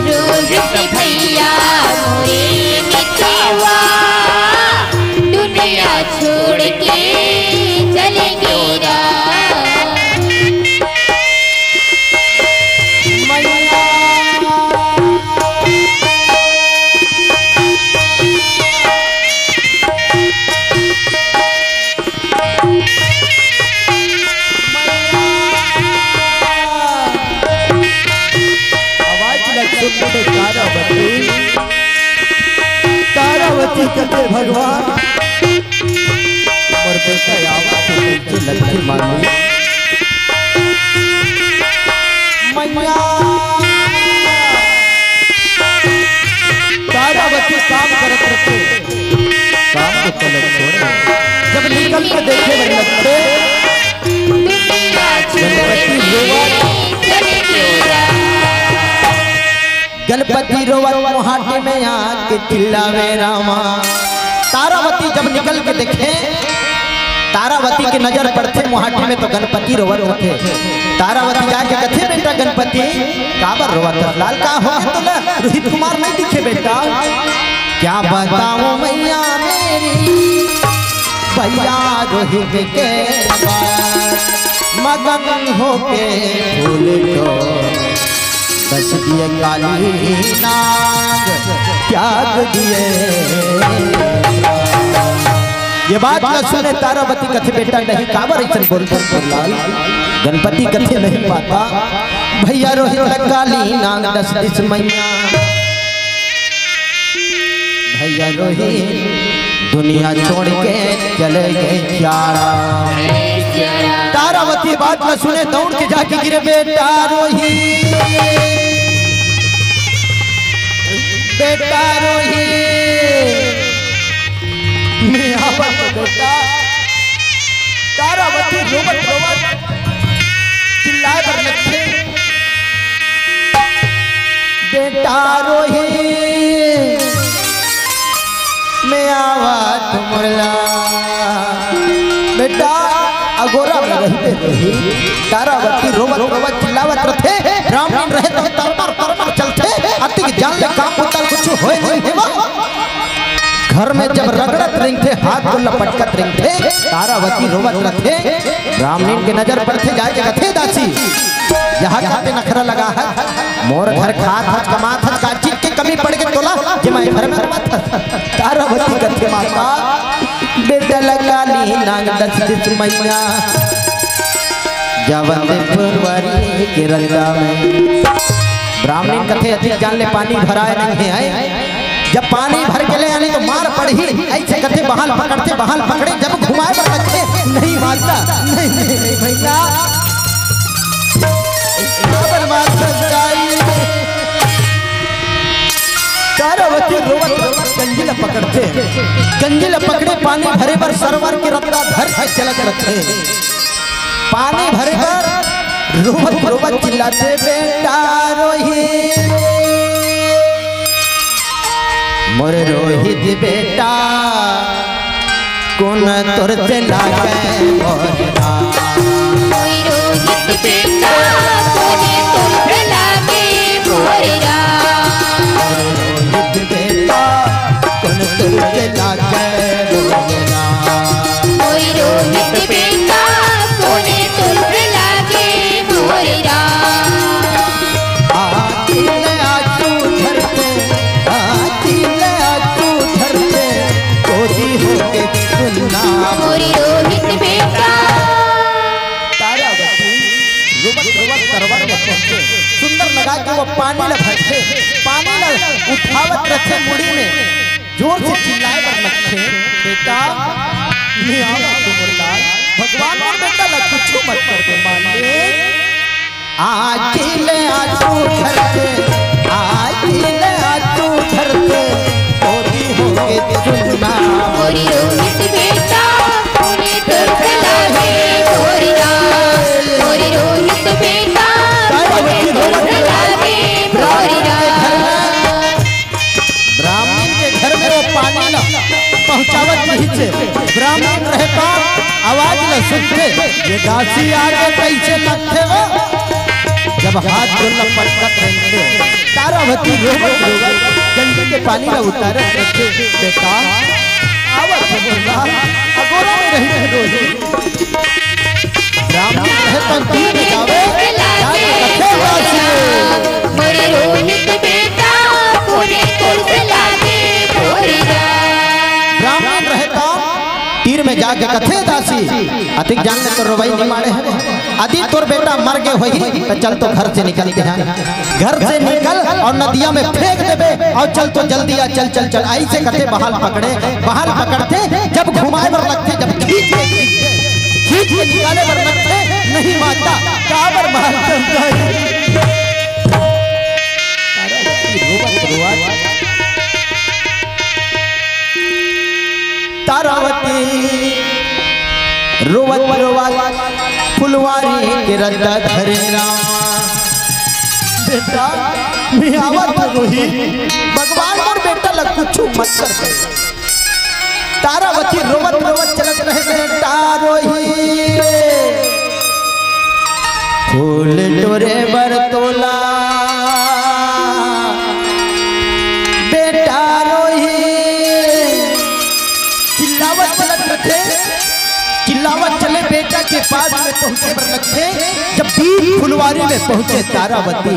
रोहित भैया मोरे मितवा दुनिया छोड़ के चल गए राम। तारावती कहते भगवान और बेटा आवाज लक्ष्मी मानी मैया तारावती काम करत रहते काम को पलट छोड़ जब निकल के देखे बन लगते दुनिया छोड़ के चल गए राम। गणपति रोवत मोहाटी में आके चिल्लावे रामा। तारावती जब निकल के देखे तारावती की नजर पड़ते मोहाटी में तो गणपति रोवत होते। तारावती जाके कथे बेटा गणपति काबर रोवत लाल का हो तो ना रोहित कुमार नहीं दिखे बेटा। क्या बताऊं मैया मेरी भैया रोहित के बाद मगन होके फूल को दस दिए काली नाग त्याग दिए। ये बात न सुने तारावती कथे बेटा नहीं काबर ऐसा बोल लाल गणपति कथे नहीं पाता भैया रोहित काली नाग दस दिस मैया भैया रोहित दुनिया छोड़ के चले गए चारा। तारावती बात न सुने दौड़ के जाके गिरे बेटा रोहित बेटा रोहित मैं आवा तो बेटा। तारावती रोवत रोवत चिल्लाए पर लगे बेटा रोहित मैं आवा तुमला बेटा अगोरा में रहते रही। तारावती रोवत रोवत चिल्लावत रहे ब्राह्मण रहे तो तरमर तरमर चलते अति जान ले काम होता कुछ होए नहीं हेवा। घर में जब रगड़त रिंगते हाथ को लपटकत रिंगते तारावती रोवत रथे ब्राह्मण के नजर पड़ते जाके कथे दासी यहाँ खाते नखरा लगा है मोर घर खात हज कमात हज का चीज की कमी पड़ के तोला कि मैं घर में मत। तारावती कथे माता बेटा लगाली नाग दस दिस मैया जवंदपुरवारी के रंगा में। ब्राह्मण कथे अधिक जान ले पानी भराए नहीं है जब पानी भर के ले आने तो मार पड़ी ऐसे कथे बहाल पकड़ते बहाल पकड़े जब घुमाए पर रखे नहीं मारता नहीं भैया तारावती रोवत रोवत गंजिला पकड़ते गंजिला पकड़े पानी भरे पर सरवर के रत्ता धर चलत रखे पानी भरे पर रोवत रोवत चिल्लाते बेटा रोहित मोरे रोहित बेटा कौन तोर से लागे मोरना कोई रोहित बेटा कोने तुम पे लागे मोरना रोहित बेटा कौन तोर से लागे मोरना कोई रोहित बेटा कोने तुम पे लागे मोरना मोरी रोहित बेटा। तारावती रोवत रोवत करवर में पहुंचे सुंदर लगा के वो पानी ल भरते पानी ल उठावत रखे मुड़ी में जोर से चिल्लाए पर लखे बेटा मैं आवा तुमला भगवान और बेटा ल कुछ मत कर दे माने आखिले आंसू धरते आखिले आंसू धरते कोदी होके चुनना मोरी रोहित बेटा कोने तुम पे लागे मोरना मोरी रोहित बेटा कोने तुम पे लागे मोरना। ब्राह्मण के घर में वो पानी ला पहुंचावत नहीं थे ब्राह्मण रहता आवाज न सुनते ये दासी आगे कैसे लगते वो जब हाथ को लपटकत रहते तारावती रोवत रोवत गंगे के पानी का उतारे रखे बेटा आवत बोला अगोरा में रही रोही ब्राह्मण रहता दूर में जावे जाके कथे वासी मोरी रोहित बेटा कोने तुम पे लागे मोरना। ब्राह्मण रहता तीर में जाके कथे दासी अधिक जान ले तो रवई नहीं मारे है अदी तोर बेटा मर गए होई तो चल तो घर से निकलते हैं घर से निकल और नदिया में फेंक देबे और चल तो जल्दी आ चल चल चल ऐसे कथे बहाल पकड़ते जब घुमाए पर लगते जब खींच के निकाले पर लगते नहीं मारता काबर मारता तारावती रोवत रोवत फुलवारी के रद्दा धरे बेटा मैं आवत रोही भगवान और बेटा लग कुछ मत कर दे। तारावती रोवत रोवत चलत रहे बेटा रोही फूल टोरे बरतोला बेटा रोही चिल्लावत चले बेटा के पास में पहुंचे पर लगे जब बीच फुलवारी में पहुंचे तारावती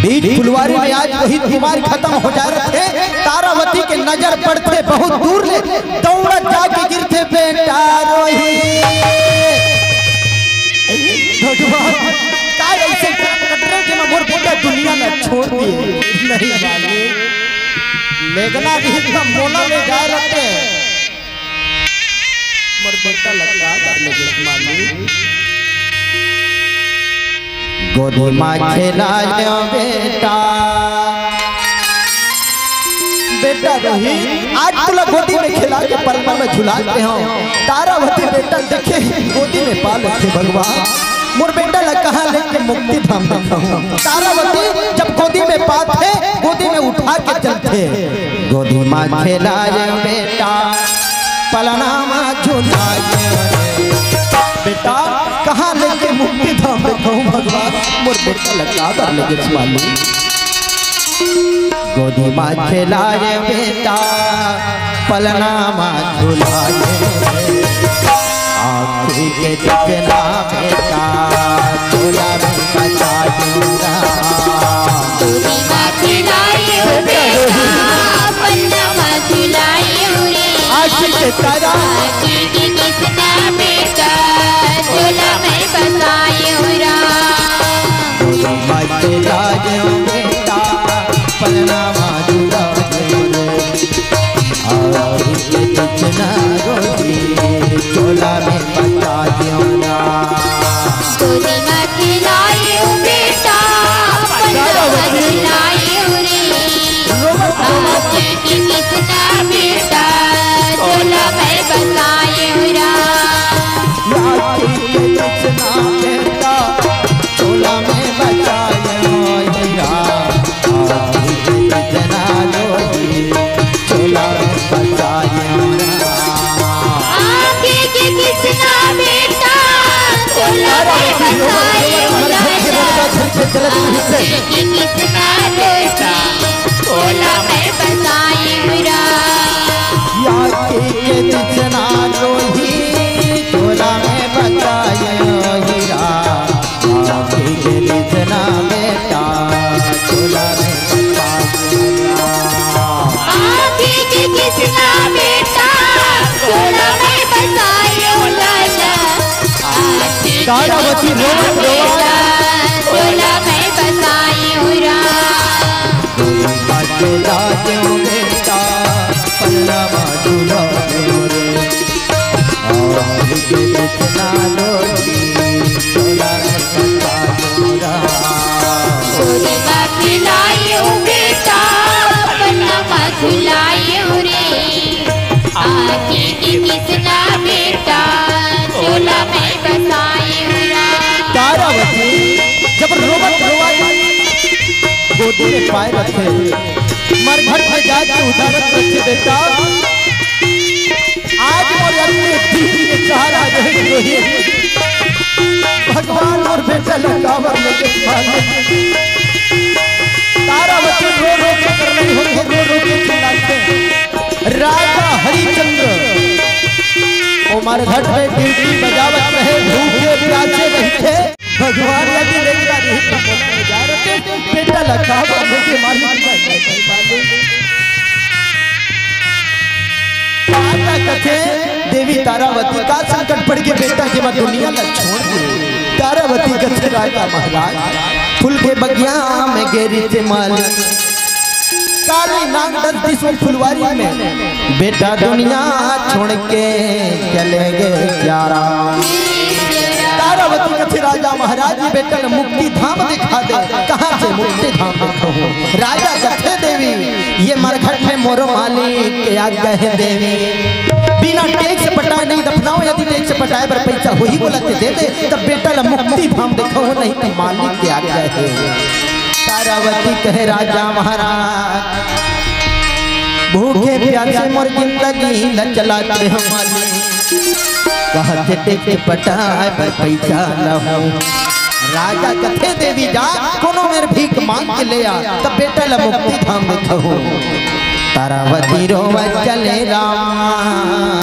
बीच फुलवारी में आज रोहित कुमार खत्म हो जा रहे थे। तारावती के नजर पड़ते बहुत दूर ले दौड़त जाके गिरते बेटा रोहित। भगवान का ऐसे कटरे के मोर पूरा दुनिया में छोड़ दिए नहीं जाने मेघना भी इतना मोना में जा रहे मोर बेटा लगा करने के माली गोदी माँ खेलायो बेटा बेटा रोहित आज तुला गोदी में खिला के पलमा में झुलाते हो। तारावती बेटा देखे गोदी में पाल रखे भगवान मोर बेटा लग कहाँ लेके मुक्ति धाम दिखाऊं। तारावती जब गोदी में पाते गोदी में उठा के चलते गोदी माँ खेलायो बेटा पलना माँ झुलायो बेटा कहाँ लेके मुक्ति धाम दिखाऊं भगवान मोर बेटा लगा कर लेके मालूम गोदी माँ खेलाए बेटा पलना माँ झुलाए आँखी के दिखना बेटा झूला में बचाऊंगा गोदी माँ खेलाए बेटा पलना माँ झुलाए आँखी के तारा आँखी के किसना बेटा झूला में बसाए गोदी माँ खेलाए बेटा पलना माँ झुलाए आँखी के दिखना रोटी झोला में बचाऊंगा गोदी माँ खेलाए बेटा पलना माँ झुलाए आँखी के किसना बेटा झूला में बसाए बेटा झोला में बचाए हीरा जितना रोटी झोला में बचाए आगे के किसना बेटा झोला में बसाए आगे के किसना बेटा झोला में बसाए के जितना रोही झोला में बचाए हीरा आँखी के जितना बेटा झोला में आगे के किसना बेटा झोला में बसाए तारावती झोला में बसाए बेटा पल्ला झूला जितना लोटी झोला गोदी माँ खिलाए बेटा पलना माँ झुलाए आगे के किसना बेटा झोला में बसाए तारावती जब रोवत गोदी में पाए रखे मरघट में जाके उदारत रखे बेटा आज और अपने दीदी के सहारा रहे भगवान और बेटा लकावर लेके तारावती रो रो के कर रही हो रो रो के चिल्लाते राजा हरिचंद्र ओ मरघट में ड्यूटी बजावत रहे भूखे प्यासे बैठे भगवान यदि लेकर नहीं जा रहे बेटा लकावर लेके मालिक कथे देवी तारावती का संकट पड़ के बेटा के बाद दुनिया में छोड़ दी। तारावती कथे राजा महाराज फूल के बगिया में गेरी से माल काली नाग दर्दी सो फुलवारी में बेटा दुनिया छोड़ के चले गए प्यारा। तारावती कथे राजा महाराज जी बेटा ने मुक्ति धाम दिखा दे कहाँ से मुक्ति धाम दिखाऊं। राजा कथे देवी ये मरघट में मोरो मालिक के आज्ञा है देवी बिना टैक्स पटाए नहीं दफनाओ यदि टैक्स पटाए पर पैसा वही बोला दे दे तब बेटा ने मुक्ति धाम दिखाओ नहीं तो मालिक के आज्ञा है। तारावती कहे राजा महाराज भूखे प्यासे मोर जिंदगी न चलाते हम कहते टैक्स पटाए पर पैसा न हो। राजा कथे देवी जा कोनो मेरे भीख मांग के ले आ तब बेटा ला मुक्ति धाम दिखाओ। तारावती रोवत चले राम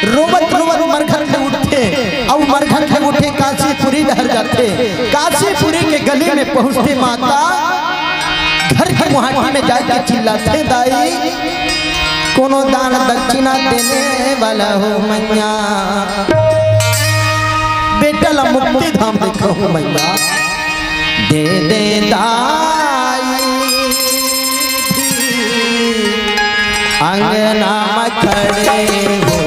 रोवत रोवत मरघट में उठे और मरघट में उठे काशीपुरी डहर जाते। काशीपुरी के गली में पहुंचते माता मुहाटी में जाके चिल्लाते दाई कोनो दान दक्षिणा देने वाला हो मैया, बेटा ला मुक्ति धाम देखो मैया, दे दे दाई अंगना में खड़े हो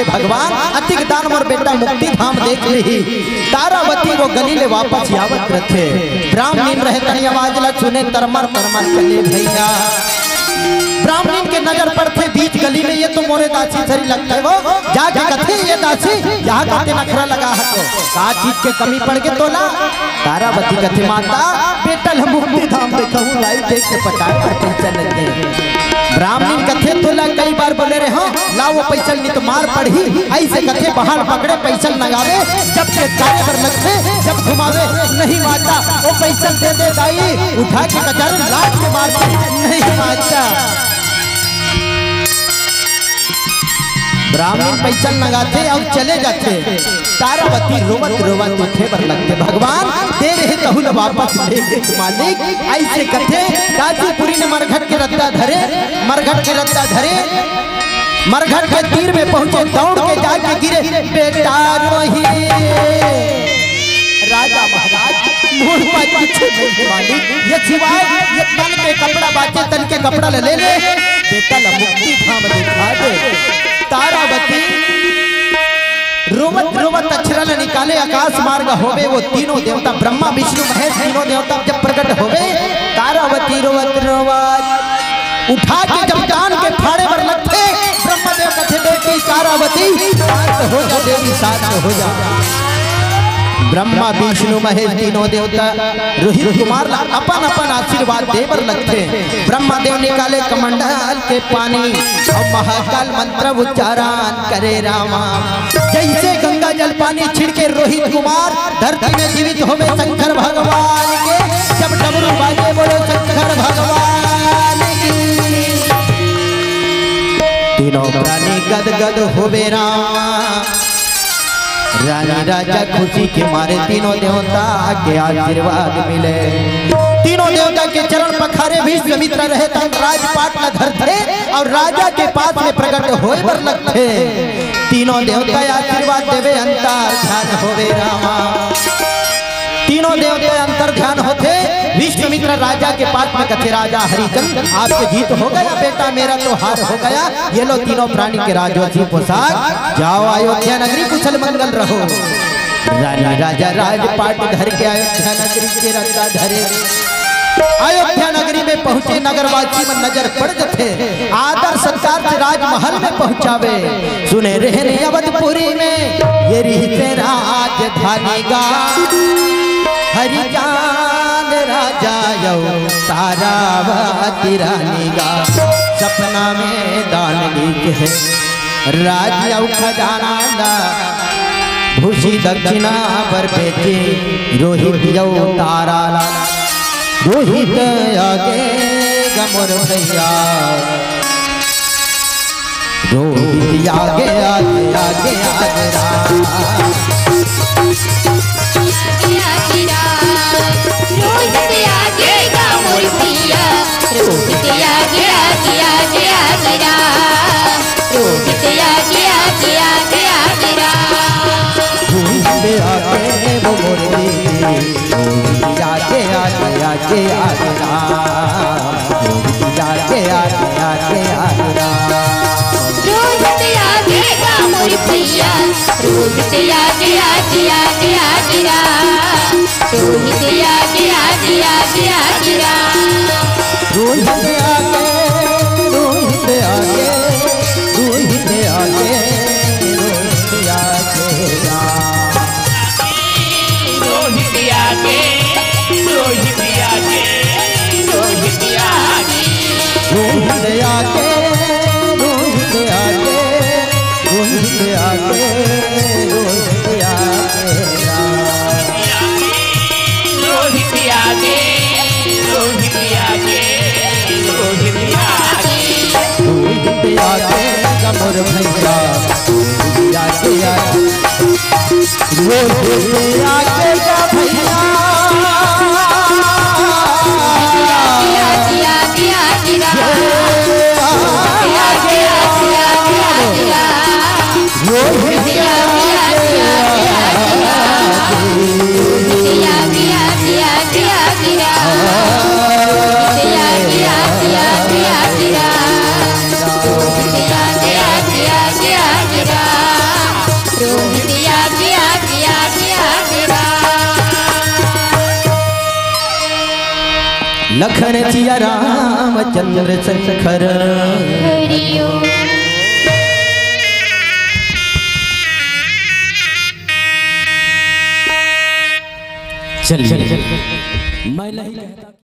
भगवान अतिक दान मोर बेटा मुक्ति धाम देख ली। तारावती वो गली ले वापस आवत रथे, ब्राह्मण रहे तनी आवाज ला सुने तरमर तरमर चले भैया। ब्राह्मण के नजर पड़ते बीच गली में, ये तो मोरे दासी सरी लगते वो जाके कथे ये दासी यहाँ कहते नखरा लगा हतो का चीज के कमी पड़ के तोला। तारावती कथे माता बेटा ला मुक्ति धाम देखहूं लाई देख के पटाखा टेंशन लगे। ब्राह्मण कथे तोला कई बार बोले रहे हो ला वो पैसल नहीं तो मार पड़ी, ऐसे कथे बाहर पकड़े पैसल लगावे जब के गाने पर लगते जब घुमावे नहीं माता वो पैसल दे दे दाई उठा के कचारू लाट के मारते नहीं माता। ब्राह्मण पैसल लगाते और चले जाते। तारावती रोवत रोवत उठे पर लगते भगवान दे रहे कहूँ वापस ले मालिक। ऐसे कथे गाजीपुरी ने मरघट के रद्दा धरे, मरघट के रद्दा धरे, मरघट के तीर में पहुंचे दौड़ के जाके गिरे बेटा रोही। राजा महाराज मुंह पर कुछ नहीं मालिक, ये सिवाय ये तन के कपड़ा बाचे तन के कपड़ा ले ले बेटा ला मुक्ति धाम दिखा दे। तारावती रोवत रोवत अक्षरल निकाले आकाश मार्ग होवे वो तीनों देवता ब्रह्मा विष्णु महेश तीनों देवता जब प्रकट होवे। तारावती रोवत रोवत उठा के जब कान के फाड़े पर लगते ब्रह्मदेव कथे बेटी तारावती शांत हो जा देवी शांत हो जा। ब्रह्मा विष्णु महेश तीनों देवता रोहित कुमार अपन अपन आशीर्वाद देवर लगते। ब्रह्मा देव निकाले कमंडल के पानी और महाकाल मंत्र उच्चारण करे रामा। जैसे गंगा जल पानी छिड़के रोहित कुमार धरती में जीवित होवे शंकर भगवान के। जब डमरू बाजे बोलो शंकर भगवान की, तीनों प्राणी गद गद होवे रामा। रानी राजा खुशी के मारे तीनों देवता के आशीर्वाद मिले। तीनों देवता के चरण पखारे विश्वामित्र रहे तब राजपाट न धरते और राजा के पास में प्रकट होए बर लगते। तीनों देवता आशीर्वाद देवे अंतर ध्यान होवे रामा। तीनों देवता अंतर ध्यान होते। विश्वामित्र राजा के पास में कथे राजा हरिचंद्र आपके जीत हो गया बेटा मेरा तो हार हो गया। ये लो तीनों प्राणी के राजवंशी पोशाक जाओ अयोध्या नगरी कुशल मंगल रहो। रानी राजा राजपाट धर के अयोध्या नगरी के रत्ता धरे। अयोध्या नगरी में पहुंचे नगरवासी में नजर पड़ जाते। आदर सत्कार से राजमहल में पहुंचावे। सुने रहने अवधपुरी में ये रीते राजधानी गा हरिजान राजा यौ तारावती रानी गा सपना में दान लीक है राज्य खजाना दा भूषी दक्षिणा पर बेचे रोहित यौ तारा रोहित आगे गमर भैया रोहित आगे आगे आगे आगे रोहित आगे गमर भैया रोहित आगे आगे आगे आगे रोहित आगे आगे आगे आगे रोहित आगे वो मोरली रोहित आगे आगे आगे आगे रोहित आगे आगे आगे आगे रोहित आगे गमर भैया रोहित आगे आगे आगे आगे रोहित आगे आगे आगे आगे रोहित आगे रोहित आगे रोहित आगे रोहित आगे रोहित आगे रोहित आगे रोहित आगे रोहित आगे रोहित आगे रोहित आगे रोहित आगे रोहित आगे रोहित आगे रोहित आगे रोहित आगे गमर भैया रोहित आगे आगे रोहित आगे का भैया लखन जिया रामचंद्र शंकर चलिए मैं नहीं कहता।